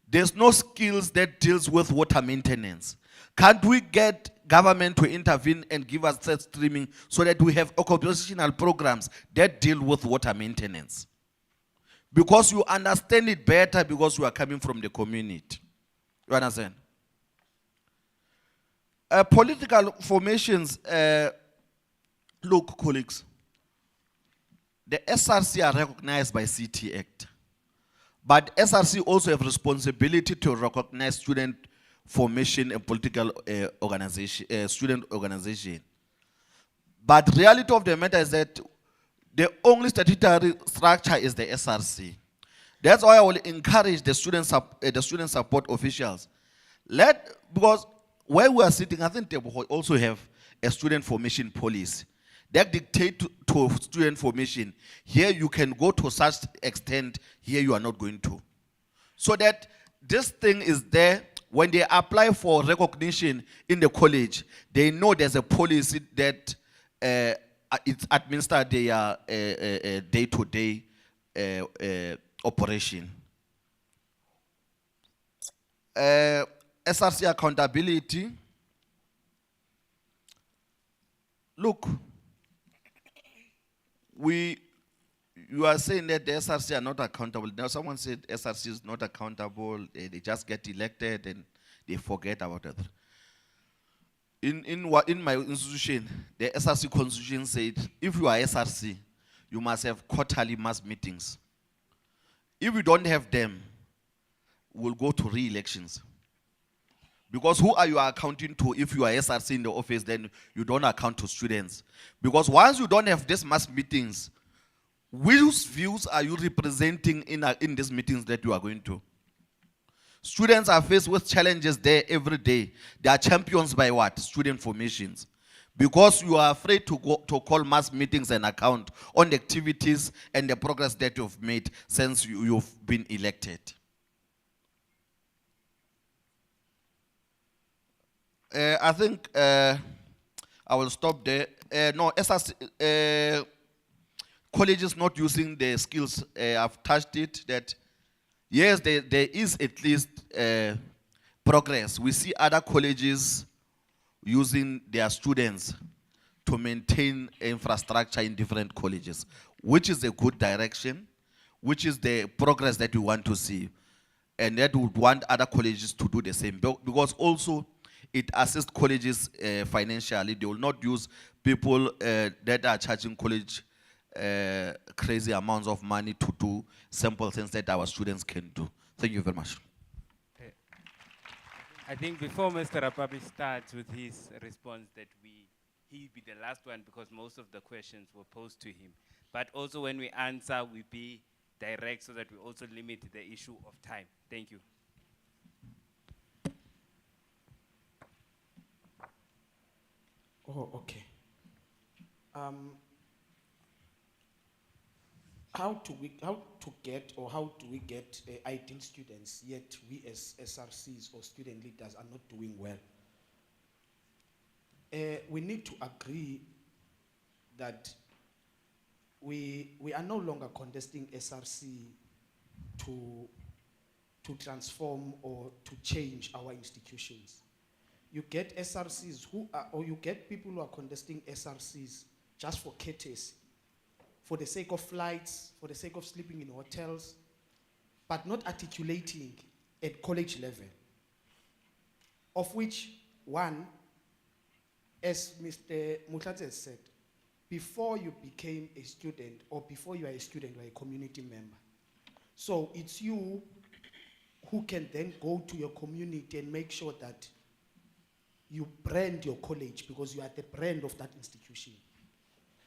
there's no skills that deals with water maintenance. Can't we get government to intervene and give us third streaming so that we have occupational programs that deal with water maintenance. Because you understand it better because you are coming from the community. You understand? Political formations, look, colleagues, the SRC are recognized by CT Act. But SRC also have responsibility to recognize student formation and political organization, student organization. But the reality of the matter is that the only statutory structure is the SRC. That's why I will encourage the student support officials. Because where we are sitting, I think they will also have a student formation policy that dictate to student formation. Here you can go to such extent, here you are not going to. So that this thing is there. When they apply for recognition in the college, they know there's a policy that it's administered their day-to-day operation. SRC accountability. Look, you are saying that the SRC are not accountable. Now someone said SRC is not accountable. They just get elected and they forget about it. In my institution, the SRC constitution said, if you are SRC, you must have quarterly mass meetings. If you don't have them, we'll go to re-elections. Because who are you accounting to if you are SRC in the office, then you don't account to students? Because once you don't have these mass meetings, which views are you representing in these meetings that you are going to? Students are faced with challenges there every day. They are champions by what? Student formations. Because you are afraid to call mass meetings and account on the activities and the progress that you've made since you've been elected. I think I will stop there. No, SRC, colleges not using the skills, I've touched it, that yes, there is at least progress. We see other colleges using their students to maintain infrastructure in different colleges, which is a good direction, which is the progress that we want to see. And that we would want other colleges to do the same. Because also, it assists colleges financially. They will not use people that are charging college crazy amounts of money to do simple things that our students can do. Thank you very much. Okay. I think before Mr. Rapabi starts with his response, that he'll be the last one because most of the questions were posed to him. But also when we answer, we be direct so that we also limit the issue of time. Thank you. Oh, okay. How do we get ideal students, yet we as SRCs or student leaders are not doing well? We need to agree that we are no longer contesting SRC to transform or to change our institutions. You get SRCs or you get people who are contesting SRCs just for courtesy, for the sake of flights, for the sake of sleeping in hotels, but not articulating at college level. Of which one, as Mr. Mutlatse said, before you became a student or before you are a student, you are a community member. So it's you who can then go to your community and make sure that you brand your college because you are the brand of that institution.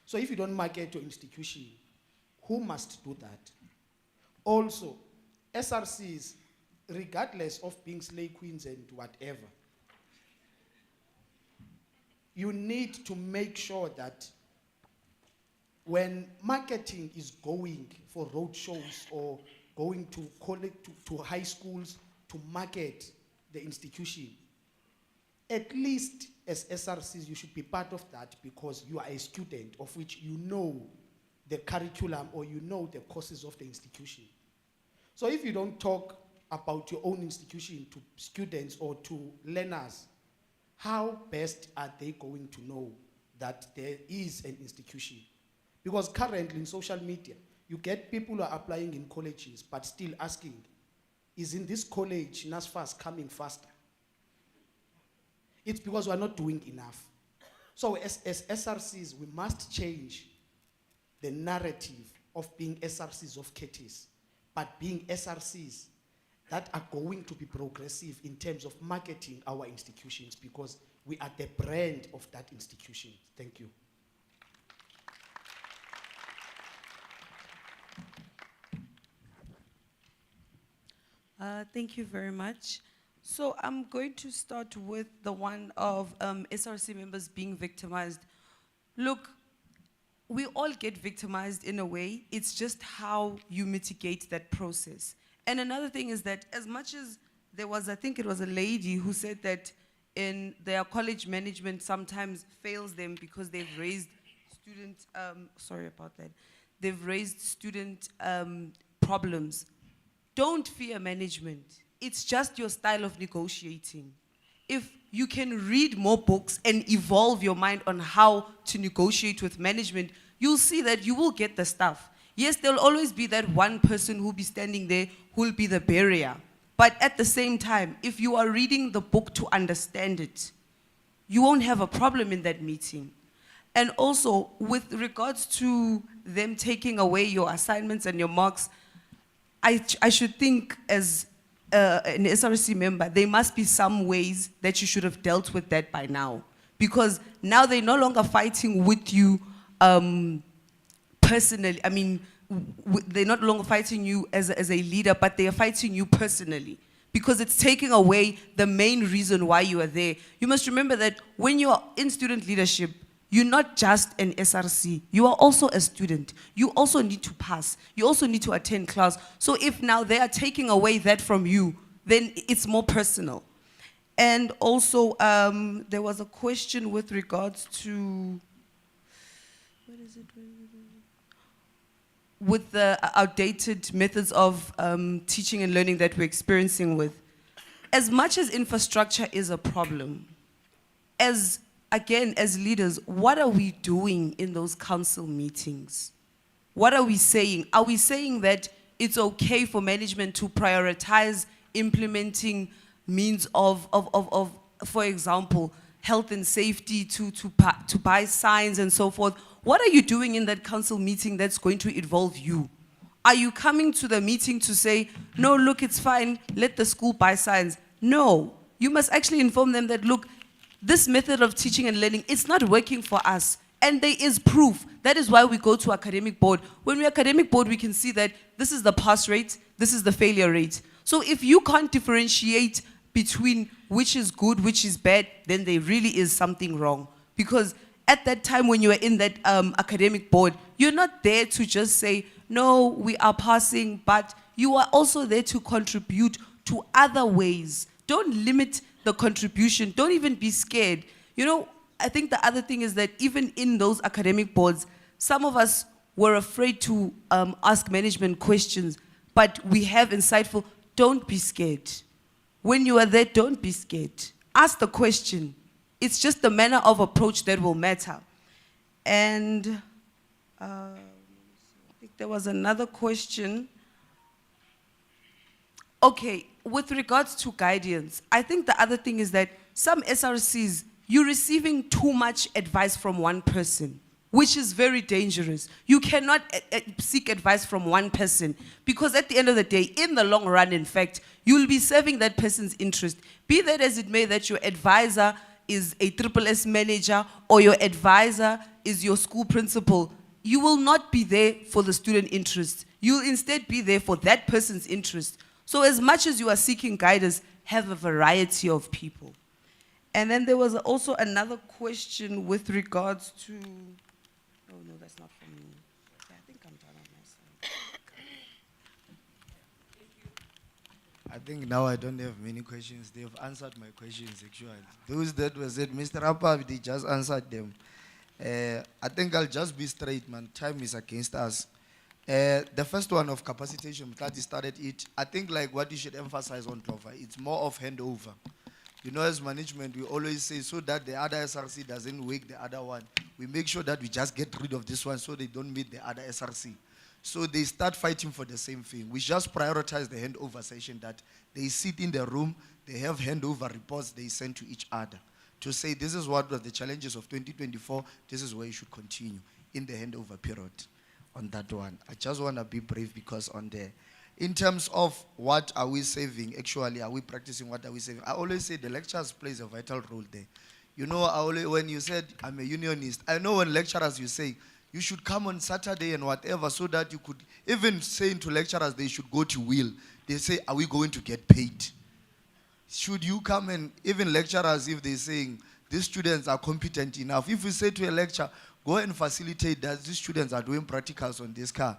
So if you don't market your institution, who must do that? Also, SRCs, regardless of being slay queens and whatever, you need to make sure that when marketing is going for road shows or going to college, to high schools to market the institution, at least as SRCs, you should be part of that because you are a student of which you know the curriculum or you know the courses of the institution. So if you don't talk about your own institution to students or to learners, how best are they going to know that there is an institution? Because currently in social media, you get people who are applying in colleges, but still asking, is in this college NASFAS coming faster? It's because we're not doing enough. So as SRCs, we must change the narrative of being SRCs of Ketis, but being SRCs that are going to be progressive in terms of marketing our institutions, because we are the brand of that institution. Thank you. Thank you very much. So I'm going to start with the one of SRC members being victimized. Look, we all get victimized in a way. It's just how you mitigate that process. And another thing is that as much as there was, I think it was a lady who said that in their college management sometimes fails them because they've raised student, sorry about that, they've raised student problems. Don't fear management. It's just your style of negotiating. If you can read more books and evolve your mind on how to negotiate with management, you'll see that you will get the stuff. Yes, there'll always be that one person who'll be standing there who'll be the barrier. But at the same time, if you are reading the book to understand it, you won't have a problem in that meeting. And also, with regards to them taking away your assignments and your marks, I should think as an SRC member, there must be some ways that you should have dealt with that by now. Because now they're no longer fighting with you personally. I mean, they're not longer fighting you as a leader, but they are fighting you personally. Because it's taking away the main reason why you are there. You must remember that when you are in student leadership, you're not just an SRC, you are also a student. You also need to pass. You also need to attend class. So if now they are taking away that from you, then it's more personal. And also, there was a question with regards to, what is it? With the outdated methods of teaching and learning that we're experiencing with. As much as infrastructure is a problem, again, as leaders, what are we doing in those council meetings? What are we saying? Are we saying that it's okay for management to prioritize implementing means of for example, health and safety to buy signs and so forth? What are you doing in that council meeting that's going to involve you? Are you coming to the meeting to say, no, look, it's fine, let the school buy signs? No, you must actually inform them that, look, this method of teaching and learning, it's not working for us. And there is proof. That is why we go to academic board. When we're academic board, we can see that this is the pass rate, this is the failure rate. So if you can't differentiate between which is good, which is bad, then there really is something wrong. Because at that time when you are in that academic board, you're not there to just say, no, we are passing, but you are also there to contribute to other ways. Don't limit the contribution. Don't even be scared. You know, I think the other thing is that even in those academic boards, some of us were afraid to ask management questions, but we have insightful, don't be scared. When you are there, don't be scared. Ask the question. It's just the manner of approach that will matter. And I think there was another question. Okay, with regards to guidance, I think the other thing is that some SRCs, you're receiving too much advice from one person, which is very dangerous. You cannot seek advice from one person, because at the end of the day, in the long run, in fact, you'll be serving that person's interest. Be that as it may, that your advisor is a SSS manager or your advisor is your school principal, you will not be there for the student interest. You'll instead be there for that person's interest. So as much as you are seeking guidance, have a variety of people. And then there was also another question with regards to, oh no, that's not for me. Okay, I think I'm done on my side. I think now I don't have many questions. They've answered my questions, actually. Those that were said, Mr. Appa, they just answered them. I think I'll just be straight, man. Time is against us. The first one of capacitation, Mtlati started it. I think like what you should emphasize on Clover, it's more of handover. You know, as management, we always say so that the other SRC doesn't wake the other one. We make sure that we just get rid of this one so they don't meet the other SRC. So they start fighting for the same thing. We just prioritize the handover session that they sit in the room, they have handover reports they send to each other to say this is what was the challenges of 2024, this is where you should continue in the handover period on that one. I just want to be brief because on the, in terms of what are we saving, actually, are we practicing, what are we saving? I always say the lecturers plays a vital role there. You know, when you said I'm a unionist, I know when lecturers you say, you should come on Saturday and whatever so that you could, even saying to lecturers they should go to will. They say, are we going to get paid? Should you come and, even lecturers, if they're saying these students are competent enough, if you say to a lecturer, go and facilitate that these students are doing practicals on this car.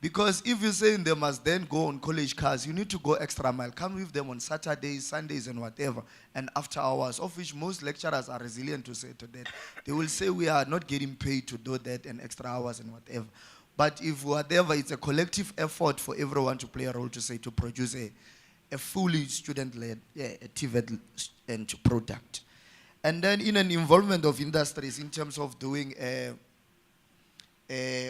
Because if you're saying they must then go on college cars, you need to go extra mile. Come with them on Saturdays, Sundays, and whatever, and after hours, of which most lecturers are resilient to say to that. They will say we are not getting paid to do that and extra hours and whatever. But if whatever, it's a collective effort for everyone to play a role to say, to produce a fully student-led, a TVET and product. And then in an involvement of industries in terms of doing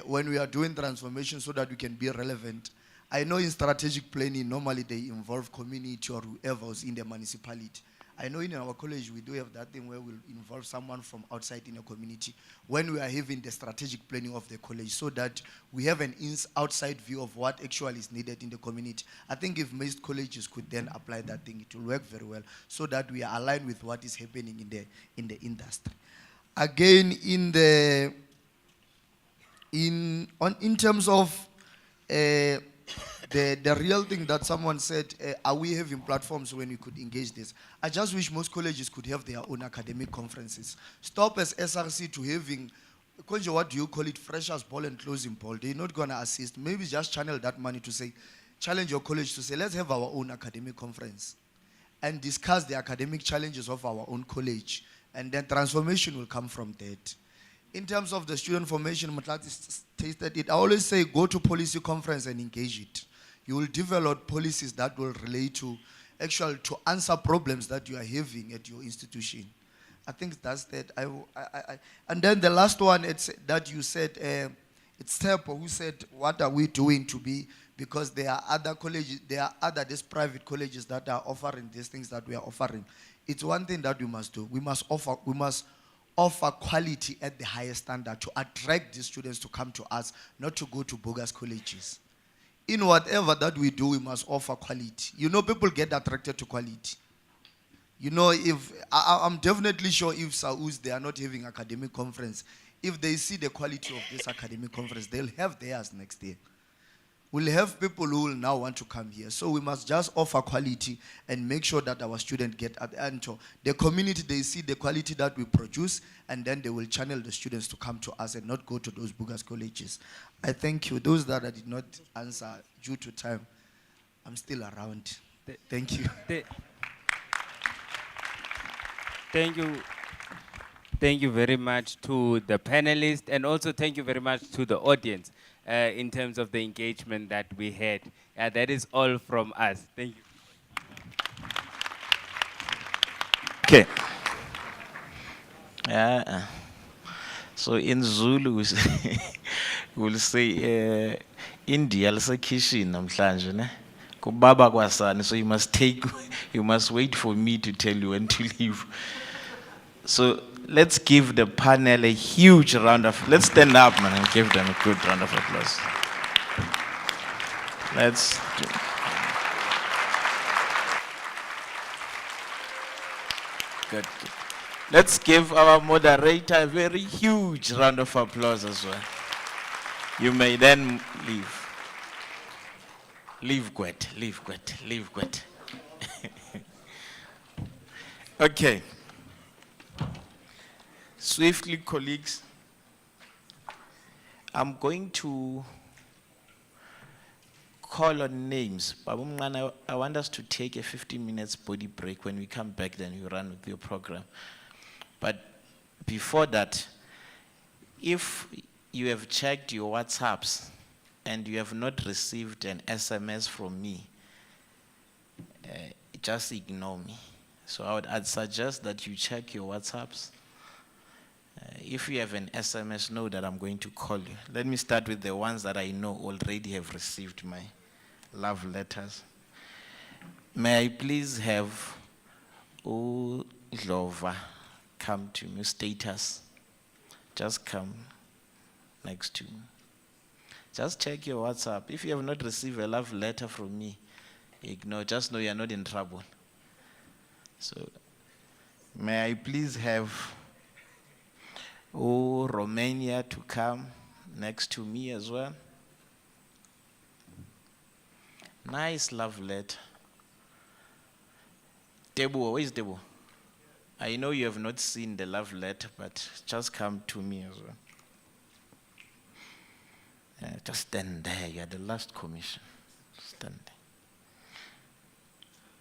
when we are doing transformation so that we can be relevant. I know in strategic planning, normally they involve community or whoever is in the municipality. I know in our college we do have that thing where we'll involve someone from outside in a community when we are having the strategic planning of the college so that we have an outside view of what actually is needed in the community. I think if most colleges could then apply that thing, it will work very well so that we are aligned with what is happening in the industry. Again, in terms of the real thing that someone said, are we having platforms when we could engage this? I just wish most colleges could have their own academic conferences. Stop as SRC to having, what do you call it, freshers ball and closing ball. They're not going to assist. Maybe just channel that money to say, challenge your college to say, let's have our own academic conference and discuss the academic challenges of our own college. And then transformation will come from that. In terms of the student formation, Mutlat stated it. I always say go to policy conference and engage it. You will develop policies that will relate to to answer problems that you are having at your institution. I think that's that. And then the last one, it's that you said, it's Tepo who said, what are we doing to be, because there are other colleges, these private colleges that are offering these things that we are offering. It's one thing that we must do. We must offer quality at the highest standard to attract the students to come to us, not to go to bogus colleges. In whatever that we do, we must offer quality. You know, people get attracted to quality. You know, if I'm definitely sure if Saus, they are not having academic conference, if they see the quality of this academic conference, they'll have theirs next year. We'll have people who will now want to come here. So we must just offer quality and make sure that our students get into the community, they see the quality that we produce, and then they will channel the students to come to us and not go to those bogus colleges. I thank you. Those that I did not answer due to time, I'm still around. Thank you. Thank you. Thank you very much to the panelists, and also thank you very much to the audience in terms of the engagement that we had. That is all from us. Thank you. Okay. So in Zulu, we'll say India lisekishini namhlanje ne. Kubaba kwasani, so you must wait for me to tell you when to leave. So let's give the panel a huge round of, let's stand up, man, and give them a good round of applause. Good. Let's give our moderator a very huge round of applause as well. You may then leave. Leave Gwet, leave Gwet, leave Gwet. Okay. Swiftly, colleagues, I'm going to call on names. Babu Mngana, I want us to take a 15 minutes body break. When we come back, then you run with your program. But before that, if you have checked your WhatsApps and you have not received an SMS from me, just ignore me. So I'd suggest that you check your WhatsApps. If you have an SMS, know that I'm going to call you. Let me start with the ones that I know already have received my love letters. May I please have Lova come to me, status. Just come next to me. Just check your WhatsApp. If you have not received a love letter from me, ignore. Just know you're not in trouble. So, may I please have Romania to come next to me as well. Nice love letter. Debo, where is Debo? I know you have not seen the love letter, but just come to me as well. Just stand there. You are the last commission. Stand there.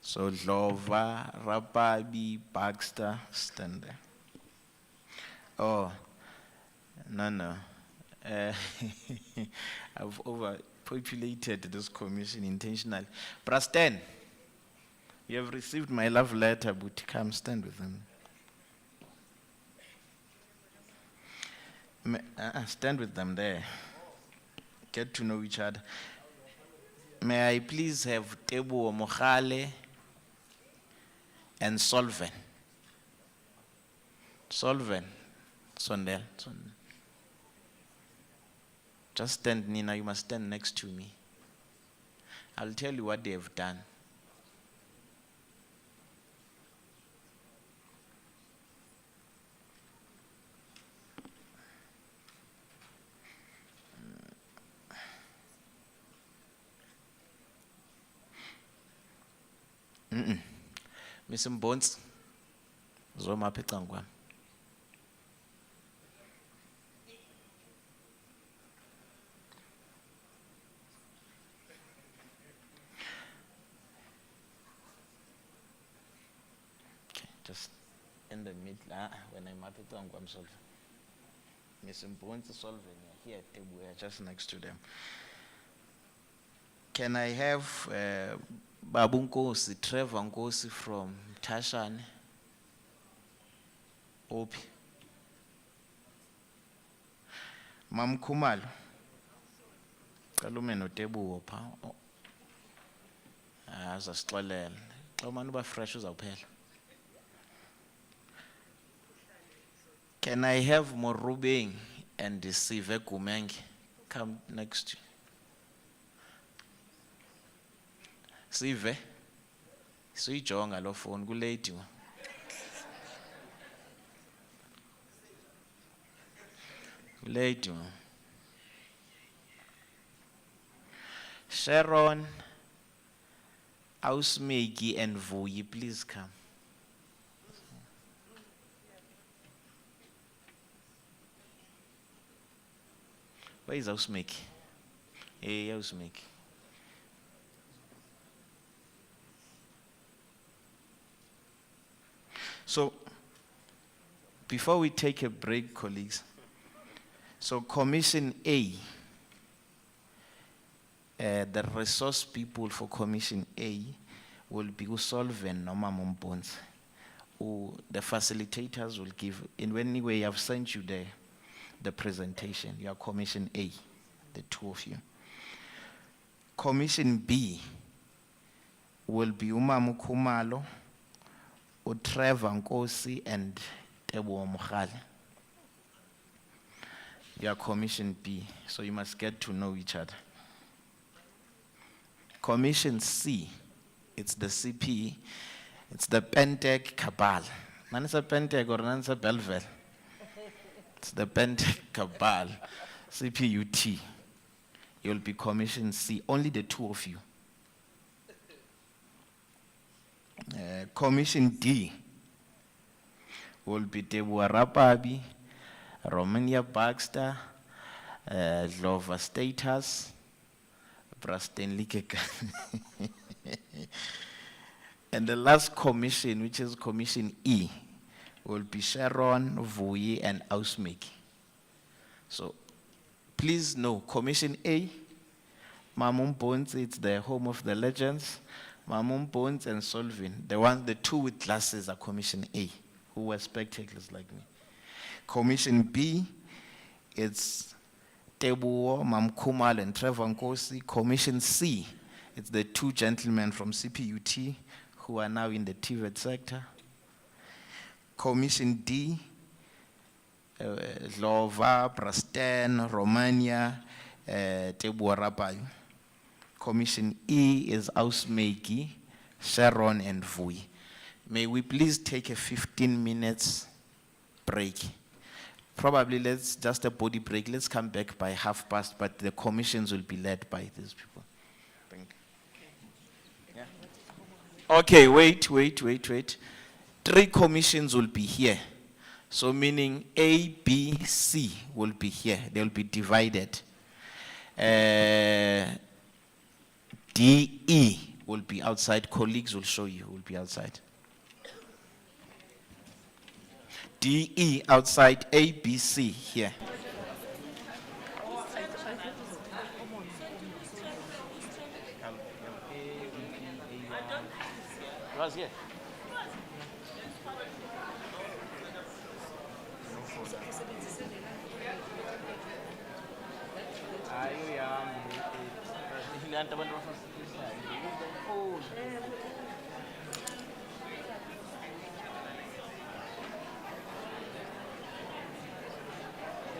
So Lova, Rapabi, Baxter, stand there. Oh, no. I've overpopulated this commission intentionally. Prasten, you have received my love letter, but come stand with them. Stand with them there. Get to know each other. May I please have Tebu Mokhale and Solven. Sondel. Just stand, Nina. You must stand next to me. I'll tell you what they have done. Miss Bones, Zoma Petangwa. Just in the middle, when I'm at it, I'm solving. Miss Bones is solving here at table, just next to them. Can I have Babu Nkosi, Trevor Nkosi from Tashan, Opi? Mam Kumalo, kalume no tebu opha. Azasixolela. Xa umane uba fresh uzawuphela. Can I have Morubeng and Sive Gumenge come next to you? Sive, suyijonga lo phone kulady ma. Kulady ma. Sharon, Ausmegi and Vuyi, please come. Where is Ausmegi? Hey, Ausmegi. So, before we take a break, colleagues, so Commission A, the resource people for Commission A will be Usolven Noma Mumbons. The facilitators will give, in any way I've sent you the presentation, you are Commission A, the two of you. Commission B will be Umamu Kumalo, Trevor Nkosi and Tebo Mokhale. You are Commission B, so you must get to know each other. Commission C, it's the CP, it's the Pentec Cabal. None is a Pentec or none is a Belvel. It's the Pentec Cabal, CPUT. You'll be Commission C, only the two of you. Commission D will be Deborah Rapabi, Romania Baxter, Lova Status, Brasten Likeka. And the last commission, which is Commission E, will be Sharon, Vuyi, and Ausmeki. So please know, Commission A, Mamum Bones, it's the home of the legends. Mamum Bones and Solvin, the two with glasses are Commission A, who were spectacles like me. Commission B, it's Tebuo, Mam Kumal and Trevor Nkosi. Commission C, it's the two gentlemen from CPUT who are now in the TVET sector. Commission D, Zlova, Prasten, Romania, Tebuo Rapayo. Commission E is Ausmeki, Sharon, and Vui. May we please take a 15 minutes break? Probably let's just a body break. Let's come back by past, but the commissions will be led by these people. Thank you. Yeah. Okay, wait. 3 commissions will be here. So meaning A, B, C will be here. They'll be divided. D, E will be outside. Colleagues will show you, will be outside. D, E outside, A, B, C here. Was here. Ayo yang